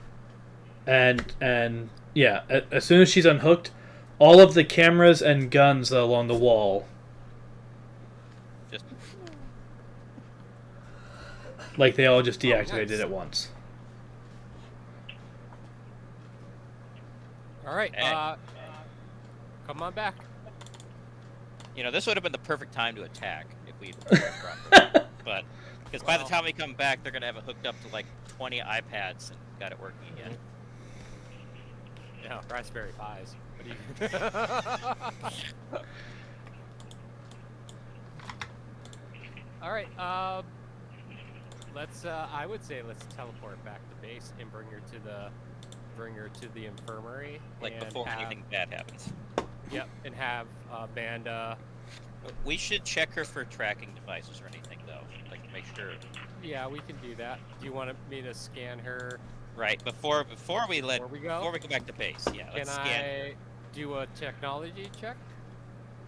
and yeah, as soon as she's unhooked, all of the cameras and guns along the wall, Just like they all just deactivated nice. at once. All right, Hey. come on back. this would have been the perfect time to attack if we properly. But because by the time we come back, they're gonna have it hooked up to like 20 iPads and got it working again. Yeah, Raspberry Pis. What do you... All right, let's. I would say let's teleport back to base and bring her to the infirmary. Like and before have, anything bad happens. Yep, and have Amanda. We should check her for tracking devices or anything though, like to make sure. Yeah, we can do that. Do you want me to scan her? Right before we Before we go? before we go back to base. Yeah, Can let's scan. I do a technology check?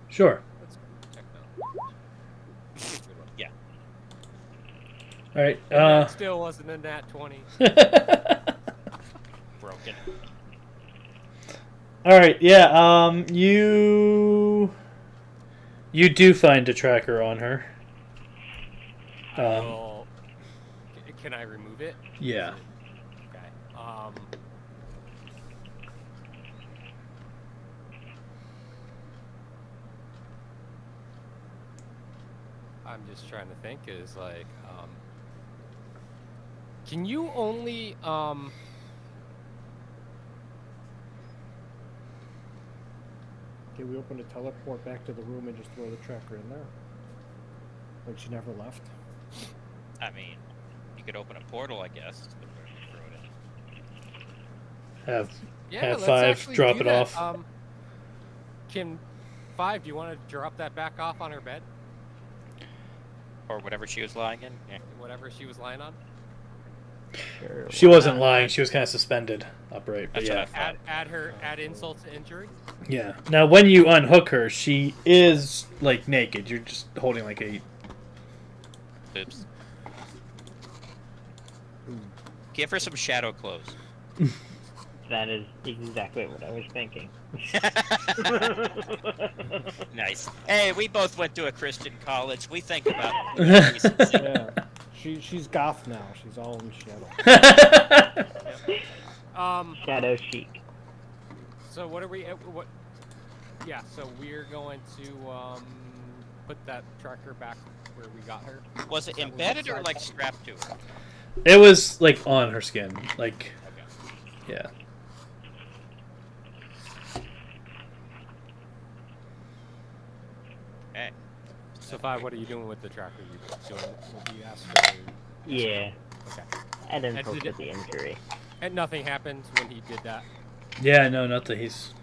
Sure. Let's do technology. Yeah. All right. And that still wasn't a nat 20. Broken. All right. Yeah. You do find a tracker on her. Well, can I remove it? Yeah. Okay. I'm just trying to think. Is like, can you only Can we open a teleport back to the room and just throw the tracker in there? Like she never left? I mean, you could open a portal, I guess. Throw it in. Have Yeah, Have let's 5 actually drop do it that. off. Can 5? Do you want to drop that back off on her bed? Or whatever she was lying in. Yeah. Whatever she was lying on. Sure, She why wasn't not? lying. She was kind of suspended upright. But That's what yeah. I thought. Add insult to injury. Yeah. Now, when you unhook her, she is like naked. You're just holding like a. Oops. Give her some shadow clothes. That is exactly what I was thinking. Nice. Hey, we both went to a Christian college. We think about it. Yeah. She's goth now. She's all in shadow. Shadow chic. So what are we? What? Yeah. So we're going to put that tracker back where we got her. Was it embedded or like strapped to her? It was like on her skin. Like, Okay. yeah. Okay. So 5, what are you doing with the tracker? You doing what you asked for? Yeah. Okay. I didn't And hope did for it- the injury. And nothing happened when he did that. Yeah, no, not that he's.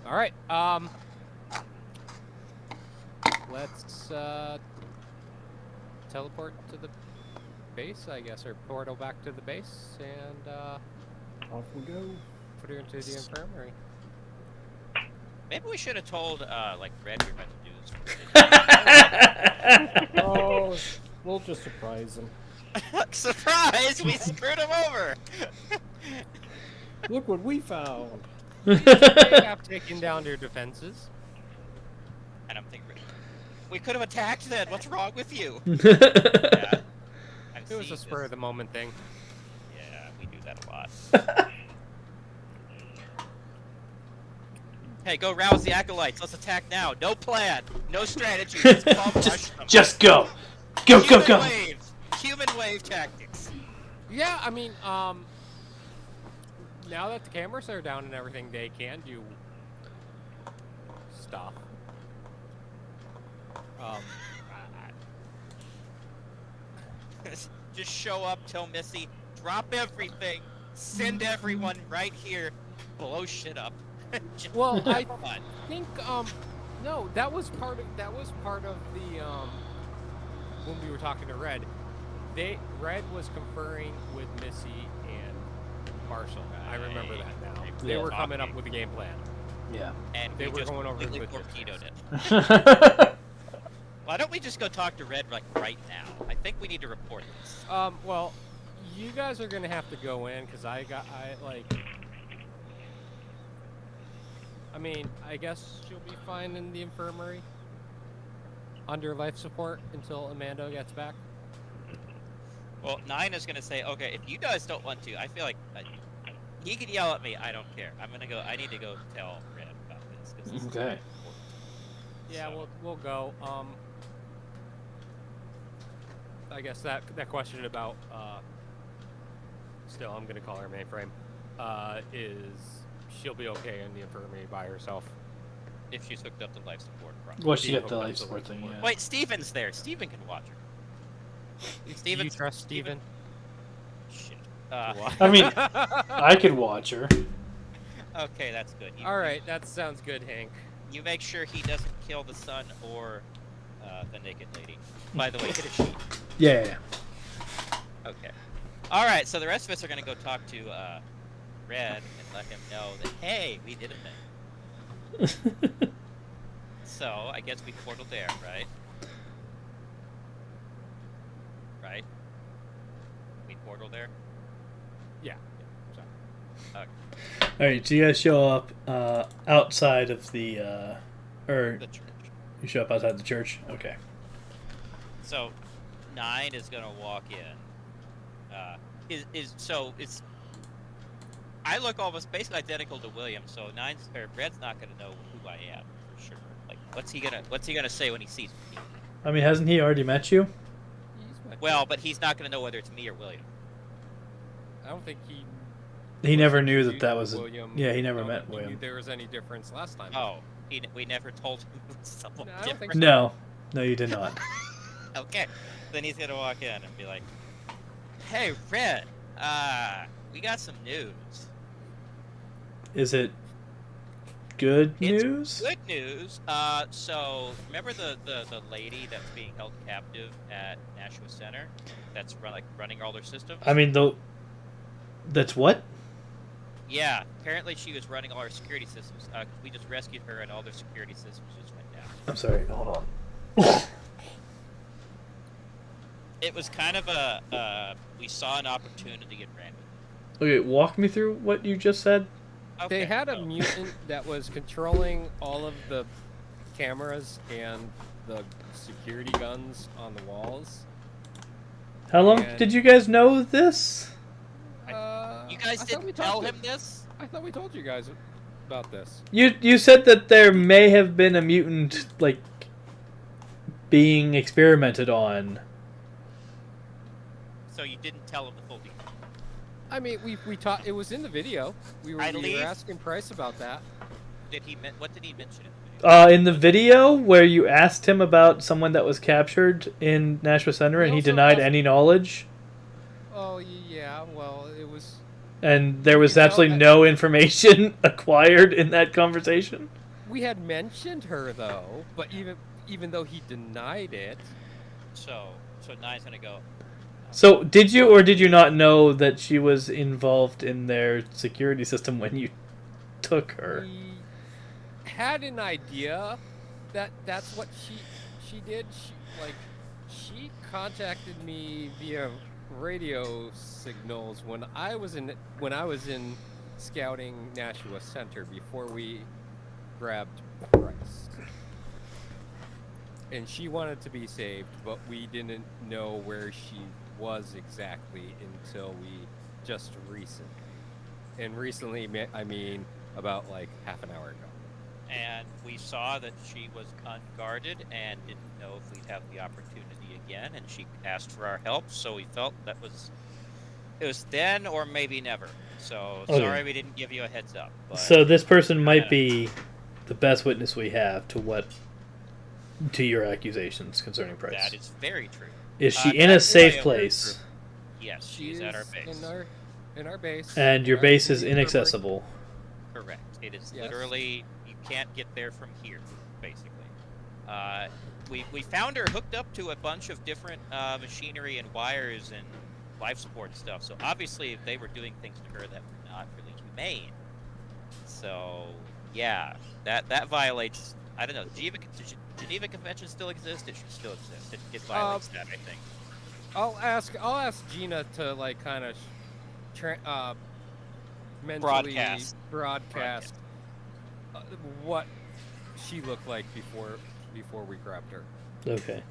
All right. Let's teleport to the base, I guess, or portal back to the base, and Off we go. put her into the infirmary. Maybe we should have told like Red we were meant to do this. Oh, we'll just surprise him. Surprise! We screwed him over. Look what we found. They have taken down their defenses. And I'm thinking, we could have attacked then. What's wrong with you? Yeah. Yeah. I've It was seen a spur this. of the moment thing. Yeah, we do that a lot. Hey, go rouse the acolytes. Let's attack now. No plan. No strategy. Just bomb rush them. Just go. Go, go, Human go. wave. Human wave tactics. Yeah, I mean, now that the cameras are down and everything, they can do stuff. Just show up, tell Missy, drop everything, send everyone right here, blow shit up. Just Well, I have fun. think no, that was part of the when we were talking to Red. Red was conferring with Missy and Marshall. I remember that now. They Yeah. were coming up with a game plan. Yeah. And They we were just going over completely logistics. torpedoed it. Why don't we just go talk to Red like right now? I think we need to report this. Well, you guys are gonna have to go in because I mean, I guess she'll be fine in the infirmary under life support until Amanda gets back. Well, 9 is gonna say, okay, if you guys don't want to, I feel like he can yell at me. I don't care. I'm gonna go. I need to go tell Red about this. 'Cause this is Okay. important. Yeah, So- we'll go. I guess that question about still I'm gonna call her mainframe. Is she'll be okay in the infirmary by herself? If she's hooked up to life support, probably. Well, she Being got the hooked up life to support life thing, support. yeah. Wait, Steven's there. Steven can watch her. Do you Steven's- trust Steven? Shit. I mean, I could watch her. Okay, that's good. All right, that sounds good, Hank. You make sure he doesn't kill the son or the naked lady. By the way, get a sheet. Yeah, yeah. Okay. All right, so the rest of us are gonna go talk to Red and let him know that hey, we did a thing. So I guess we portal there, right? Right. portal there? Yeah. So, All right, so you guys show up outside of the, or The church. you show up outside the church. Okay. So 9 is gonna walk in. It's. I look almost basically identical to William, so Red's not gonna know who I am for sure. Like, what's he gonna say when he sees me? I mean, hasn't he already met you? Well, but he's not gonna know whether it's me or William. I don't think he. He never knew introduced that was. William. Yeah, he I never don't met think he William. knew there was any difference last time. Oh, we never told him it was someone No, I don't think different. so. No, you did not. Okay, then he's gonna walk in and be like, "Hey, Red, we got some news. Is it good It's news? Good news. So remember the lady that's being held captive at Nashua Center, that's running all their systems? I mean, that's what? Yeah, apparently she was running all our security systems. We just rescued her, and all their security systems just went down. I'm sorry. Hold on. It was kind of we saw an opportunity and ran with Okay, walk me through what you just said. it. They Okay, had a so- mutant that was controlling all of the cameras and the security guns on the walls. How long And- did you guys know this? You guys I thought didn't we tell talked him this? I thought we told you guys about this. You said that there may have been a mutant being experimented on. So you didn't tell him the full detail. I mean, we taught. It was in the video. We were leave. asking Price about that. What did he mention in the video? In the video where you asked him about someone that was captured in Nashua Center and he also denied asked- any knowledge, Oh yeah. Well, it was. and there was You know, absolutely no information acquired in that conversation. We had mentioned her though, but even though he denied it, So 9's gonna go. So, did you or did you not know that she was involved in their security system when you took her? we had an idea that that's what she did. She contacted me via radio signals when I was in scouting Nashua Center before we grabbed Price. And she wanted to be saved, but we didn't know where she was exactly until we just recently. And recently, I mean about half an hour ago. And we saw that she was unguarded and didn't know if we'd have the opportunity again, and she asked for our help, so we felt it was then or maybe never. So Okay. sorry we didn't give you a heads up. But So this person might be the best witness we have to your accusations concerning Price. that is very true. Is she in that a is safe very place? Yes, She she's is at our base. in our base. And your base is Directly inaccessible. Correct. It is Yes. literally, you can't get there from here, basically. We found her hooked up to a bunch of different machinery and wires and life support stuff. So obviously they were doing things to her that were not really humane. So yeah, that violates. I don't know. Geneva Convention still exist? It should still exist. It violates that, I think. I'll ask Gina to kind of mentally broadcast what she looked like before we grabbed her. Okay.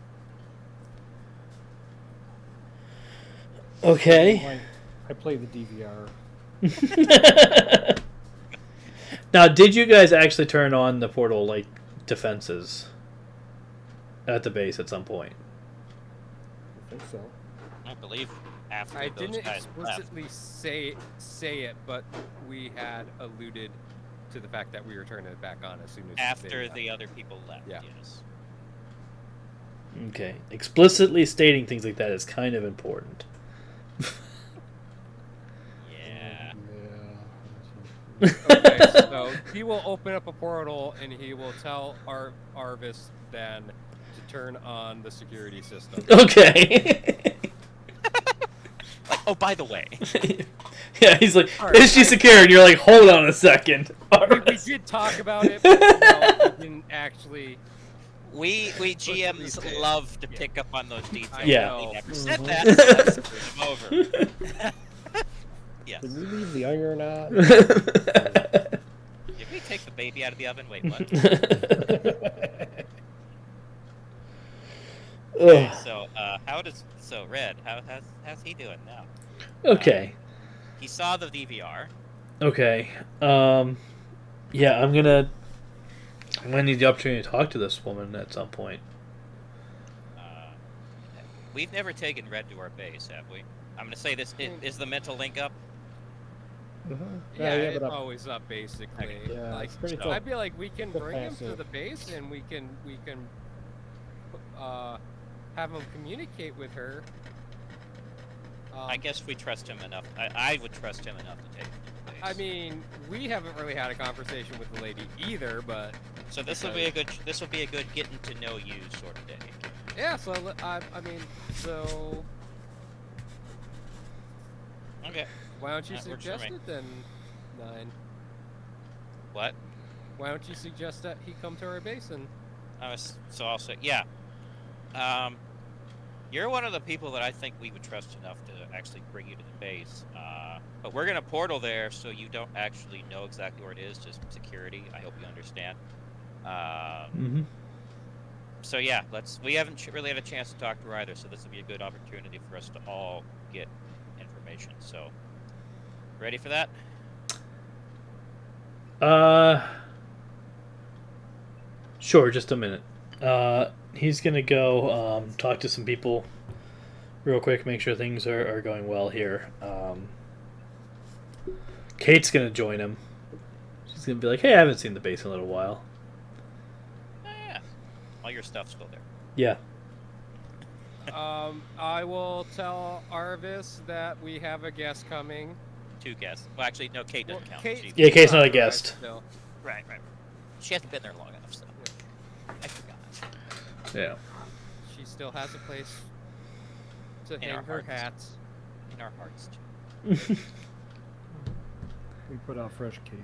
Okay. I play the DVR. Now, did you guys actually turn on the portal defenses at the base at some point? I think so. I believe after I those didn't guys left. explicitly say it, but we had alluded to the fact that we were turning it back on as soon as After they left. the other people left, Yeah. yes. Okay. Explicitly stating things like that is kind of important. Yeah. Yeah. Okay, so he will open up a portal and he will tell Arvis then to turn on the security system. Okay. Like, oh, by the way. Yeah, he's like, Alright, is she secure? And you're like, hold on a second. We did talk about it, but no, we didn't actually We GMs love to pick up on those details. Yeah. We never said Mhm. that. So let's screw them over. Yes. Did we leave the iron on? Did we take the baby out of the oven? Wait, what? Okay, Ugh. so Red? How's he doing now? Okay. He saw the DVR. Okay. Yeah, I'm gonna need the opportunity to talk to this woman at some point. We've never taken Red to our base, have we? I'm gonna say this is the mental link up. Yeah, yeah, it's but always up basically. Yeah, Like, it's pretty so- tough. I feel like we can The bring him to passive. the base and we can have him communicate with her. I guess we trust him enough. I would trust him enough to take him to the base. I mean, we haven't really had a conversation with the lady either, but so this will be a good getting to know you sort of day. yeah. So I mean, so Okay. why don't you That works for suggest me. it then, 9? What? Why don't you suggest that he come to our base and? So I'll say, yeah. You're one of the people that I think we would trust enough to actually bring you to the base. But we're gonna portal there, so you don't actually know exactly where it is, just security. I hope you understand. Mm-hmm. So yeah, we haven't really had a chance to talk to her either, so this will be a good opportunity for us to all get information. So, ready for that? Sure, just a minute. He's gonna go talk to some people real quick, make sure things are going well here. Kate's gonna join him. She's gonna be like, "Hey, I haven't seen the base in a little while." Yeah. All your stuff's still there. Yeah. I will tell Arvis that we have a guest coming. 2 guests. Well, actually, no, Kate doesn't count. She- Yeah, Kate's not a arrived guest. still. Right. She hasn't been there long enough, so I forgot. Yeah. She still has a place to In our hang her hearts. hats. In our hearts, too. We put out fresh kitty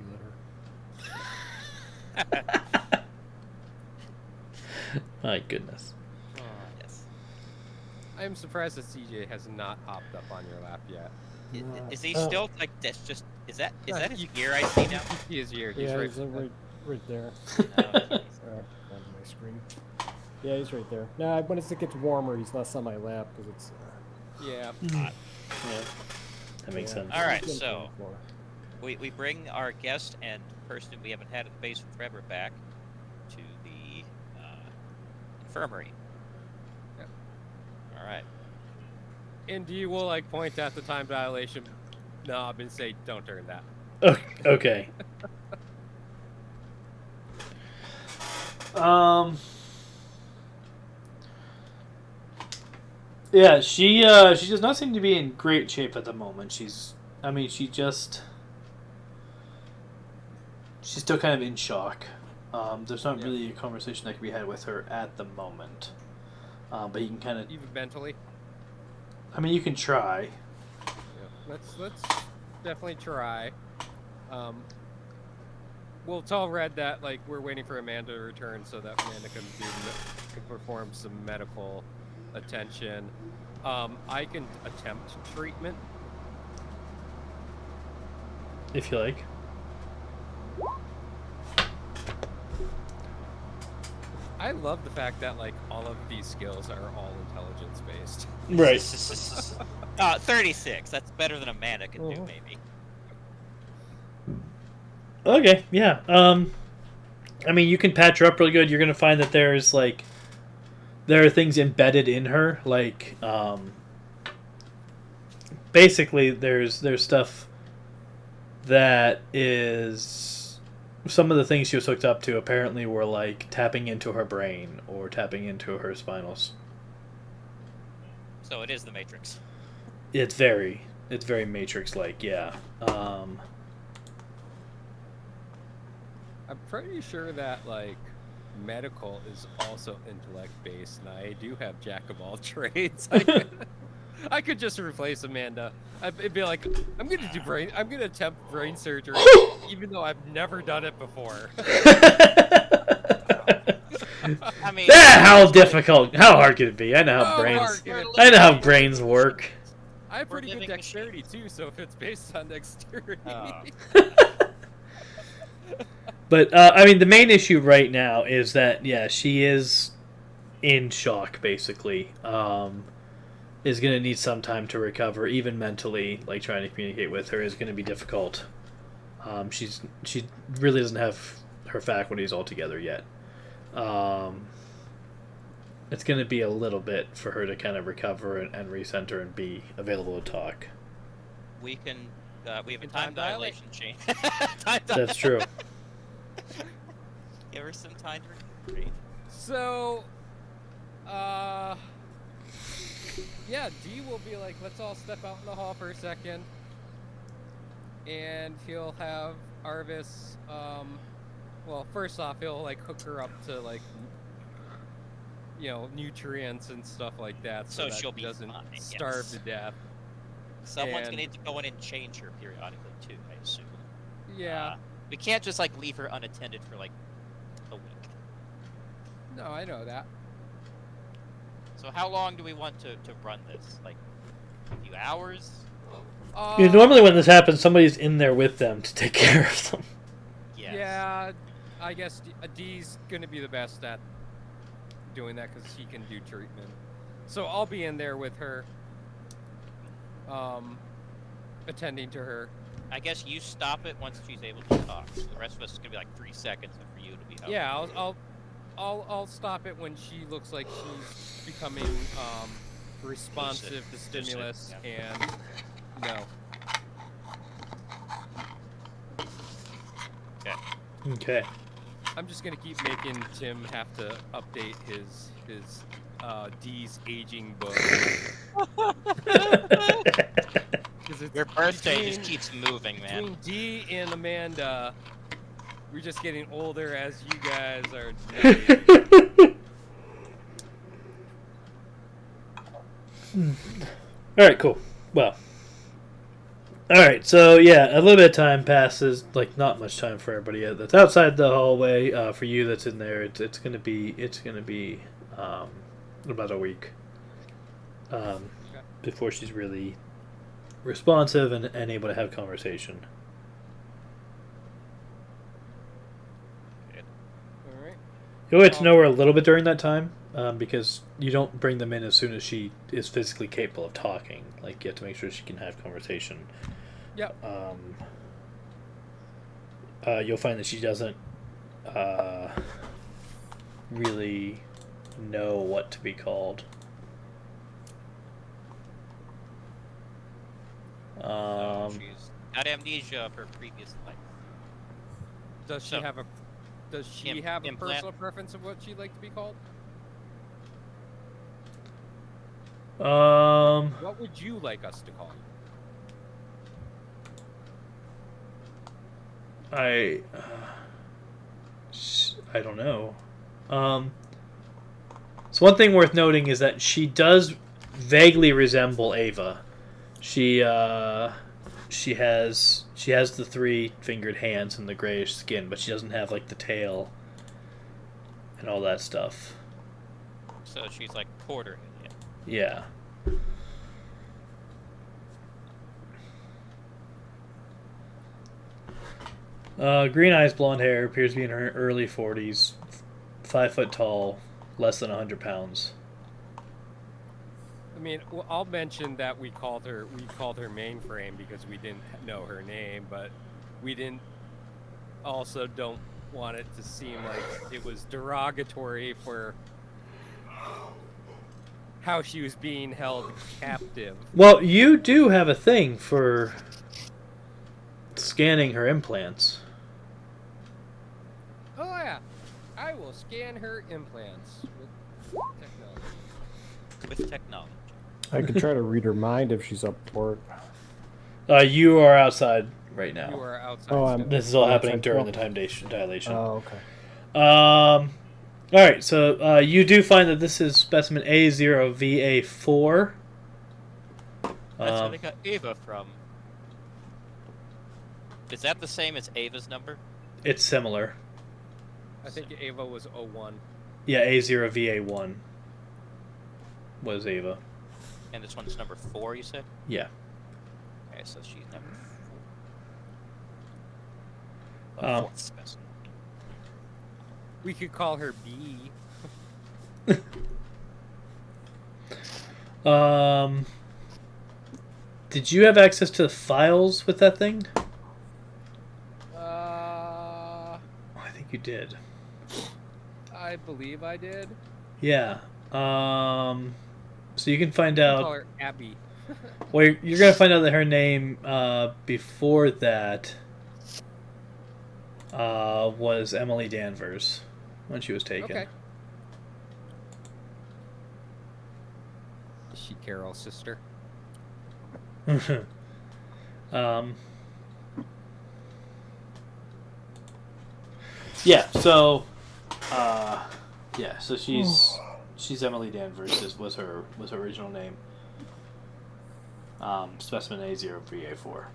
litter. My goodness. Yes. I'm surprised that CJ has not hopped up on your lap yet. Is he Oh. still like that's just is that his you- gear I see now? He is here. He's Yeah, right. he's right there. Oh, On my screen. Yeah, he's right there. Nah, when it gets warmer, he's less on my lap because it's. Yeah. Yeah. That makes sense. All right, he's so- on the floor. we bring our guest and person we haven't had at the base for forever back to the infirmary. Yep. All right. And you will like point at the time dilation knob and say, "Don't turn that." Okay. Yeah, she does not seem to be in great shape at the moment. She's still kind of in shock. There's not Yeah. really a conversation that can be had with her at the moment. But you can kind of, Even mentally. you can try. Yeah. Let's definitely try. We'll tell Red that like we're waiting for Amanda to return so that Amanda can perform some medical attention. I can attempt treatment. If you like. I love the fact that like all of these skills are all intelligence based. Right. 36. That's better than Amanda can do, Mhm. maybe. Okay, yeah. You can patch her up really good. You're gonna find that there are things embedded in her, like basically there's stuff that is some of the things she was hooked up to apparently were like tapping into her brain or tapping into her spinals. So it is the Matrix. It's very Matrix like, yeah. I'm pretty sure that like medical is also intellect based, and I do have jack of all trades. I could just replace Amanda. It'd be like, I'm gonna attempt brain surgery, even though I've never done it before. I mean, How difficult? How hard could it be? I know how No brains. hard. I know how brains work. I have We're pretty good living dexterity too, so if it's based on dexterity. But I mean, the main issue right now is that she is in shock. Basically, is going to need some time to recover, even mentally. Like trying to communicate with her is going to be difficult. She really doesn't have her faculties all together yet. It's going to be a little bit for her to kind of recover and recenter and be available to talk. we can. We have a Can time time dilate? dilation chain. That's true. Give her some time to recuperate. So, yeah, D will be like, let's all step out in the hall for a second. And he'll have Arvis, well, first off, he'll, like, hook her up to, like, nutrients and stuff like that. So that she'll be doesn't fine, starve yes. to death. Someone's And- gonna need to go in and change her periodically too, I assume. Yeah. We can't just like leave her unattended for like a week. No, I know that. So how long do we want to run this? Like a few hours? Normally, when this happens, somebody's in there with them to take care of them. Yes. Yeah, I guess D's gonna be the best at doing that because he can do treatment. So I'll be in there with her, attending to her. I guess you stop it once she's able to talk. So the rest of us is gonna be like 3 seconds for you to be helping. Yeah, I'll stop it when she looks like she's becoming responsive to stimulus yeah. and Okay. I'm just gonna keep making Tim have to update his D's aging book. 'Cause it's Your birthday between- just keeps moving, man. Between D and Amanda, we're just getting older as you guys are. All right, cool. Well, all right. So yeah, a little bit of time passes. Like not much time for everybody that's outside the hallway. For you that's in there, it's gonna be about a week before she's really responsive and able to have conversation. All right. You'll get to know her a little bit during that time, because you don't bring them in as soon as she is physically capable of talking. Like you have to make sure she can have conversation. Yep. You'll find that she doesn't really know what to be called. She's got amnesia of her previous life. Does she So, have a implant- personal preference of what she'd like to be called? What would you like us to call you? I don't know. So one thing worth noting is that she does vaguely resemble Ava. She has the 3-fingered hands and the grayish skin, but she doesn't have like the tail and all that stuff. So she's like quarter. Yeah. Green eyes, blonde hair, appears to be in her early 40s, 5 foot tall, less than 100 pounds. I mean, well, I'll mention that we called her mainframe because we didn't know her name, but we don't want it to seem like it was derogatory for how she was being held captive. Well, you do have a thing for scanning her implants. Oh yeah, I will scan her implants with technology. With technology. I could try to read her mind if she's up for You are outside right now. You are outside. Oh, still. This is all happening outside. during the time dilation. it. Oh, okay. All right, so you do find that this is specimen A0VA4. That's where they got Ava from. Is that the same as Ava's number? It's similar. I think Ava was 01. Yeah, A0VA1 was Ava. And this one's number 4, you said? Yeah. Okay, so she's number 4. A fourth specimen. We could call her B. Did you have access to the files with that thing? Uh, I think you did. I believe I did. Yeah. So you can find We out. call her Abby. Well, you're gonna find out that her name before that was Emily Danvers when she was taken. Okay. Is she Carol's sister? Yeah. So, So she's Emily Danvers. This was her original name. Specimen A0VA4.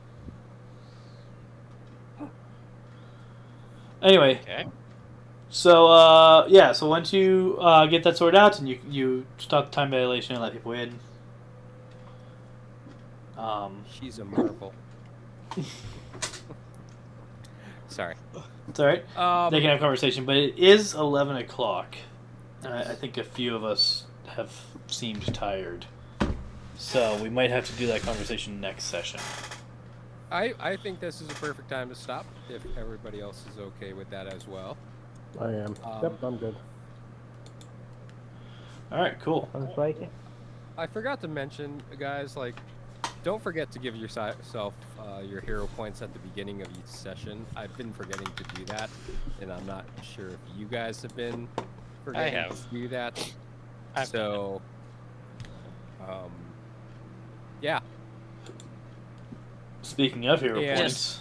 Anyway. Okay. So so once you get that sorted out and you stop the time dilation and let people in. She's a marvel. Sorry. It's all right. They can have a conversation, but it is 11 o'clock. And I think a few of us have seemed tired. So we might have to do that conversation next session. I think this is a perfect time to stop if everybody else is okay with that as well. I am. Yep, I'm good. All right, cool. Sounds like it. I forgot to mention, guys, like, don't forget to give yourself your hero points at the beginning of each session. I've been forgetting to do that, and I'm not sure if you guys have been forgetting have. to do that. I've done yeah. Speaking of hero Yeah. points,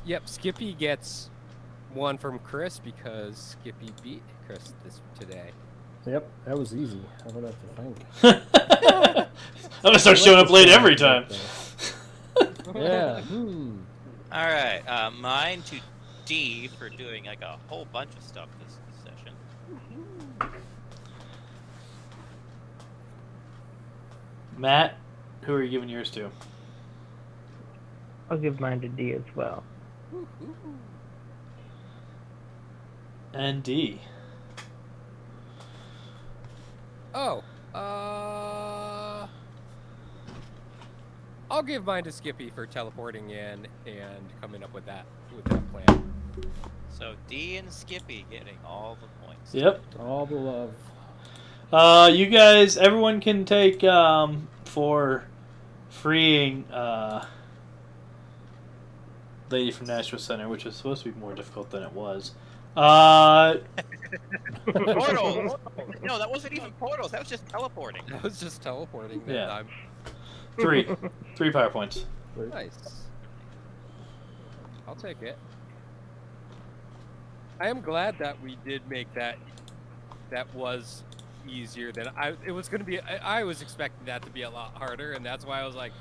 Yep, Skippy gets one from Chris because Skippy beat Chris today. Yep, that was easy. I don't have to think. I'm gonna start showing up late every time. Yeah. All right, mine to D for doing like a whole bunch of stuff this session. Matt, who are you giving yours to? I'll give mine to D as well. And D. Oh, I'll give mine to Skippy for teleporting in and coming up with that plan. So D and Skippy getting all the points. Yep. All the love. You guys, everyone can take for freeing lady from Nashua Center, which was supposed to be more difficult than it was. Portals! No, that wasn't even portals. That was just teleporting. I was just teleporting that Yeah. time. 3 power points. Nice. I'll take it. I am glad that we did make that. That was easier than it was going to be. I was expecting that to be a lot harder, and that's why I was like,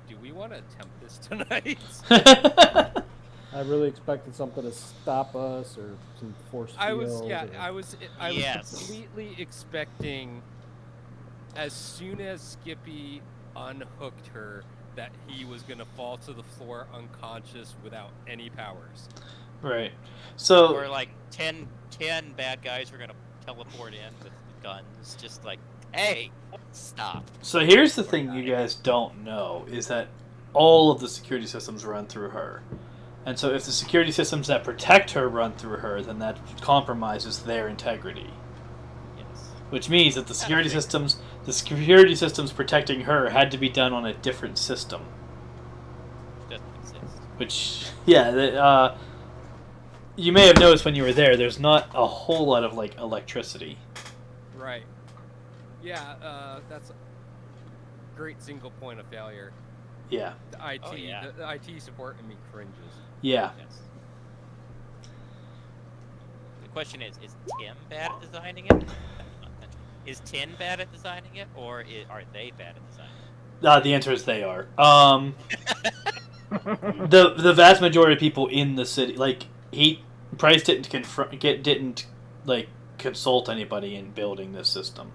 do we want to attempt this tonight? I really expected something to stop us or some force field. I was Yes. completely expecting as soon as Skippy unhooked her that he was going to fall to the floor unconscious without any powers. Right. So Or like 10 bad guys were gonna teleport in with guns, just like, hey, stop. So here's the thing you guys don't know is that all of the security systems run through her. And so if the security systems that protect her run through her, then that compromises their integrity. Yes. Which means that the security systems protecting her had to be done on a different system. Doesn't exist. Which, you may have noticed when you were there, there's not a whole lot of, like, electricity. Right. Yeah, that's a great single point of failure. Yeah. The IT, Oh, yeah. the IT support in me cringes. Yeah. Yes. The question is Tim bad at designing it? Is Tim bad at designing it, or are they bad at designing it? The answer is they are. The vast majority of people in the city, like, Price didn't like consult anybody in building this system.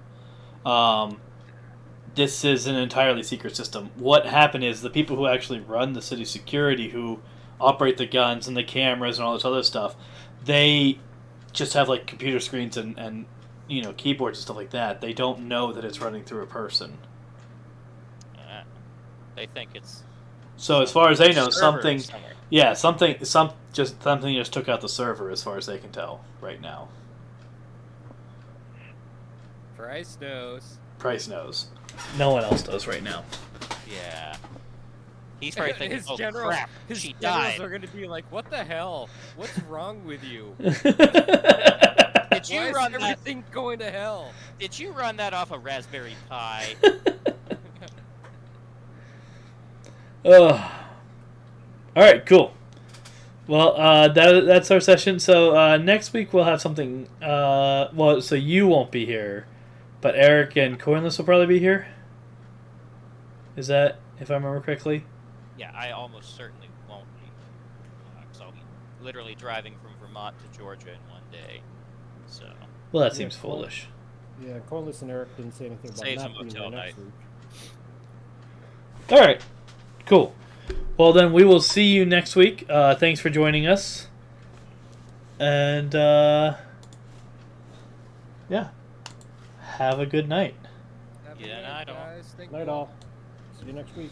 This is an entirely secret system. What happened is the people who actually run the city security, who operate the guns and the cameras and all this other stuff, they just have like computer screens and keyboards and stuff like that. They don't know that it's running through a person. They think it's. So as far as they know, server somewhere. something just took out the server, as far as they can tell right now. Price knows. Price knows. No one else does right now. Yeah. He's probably thinking, His oh generals, crap, his she generals died. are going to be like, what the hell? What's wrong with you? Did you Why run is that? everything going to hell? Did you run that off a Raspberry Pi? All right, cool. Well, that's our session. So next week we'll have something. So you won't be here, but Eric and Cornless will probably be here. Is that, if I remember correctly? Yeah, I almost certainly won't be. Because I'll be literally driving from Vermont to Georgia in one day. So. Well, that seems foolish. Yeah, Corliss and Eric didn't say anything about Saves a not being motel there next night. week. All right, cool. Well, then we will see you next week. Thanks for joining us. And, yeah. Have a good night. Have a Yeah, good I don't- guys. Thank Night you. all. See you next week.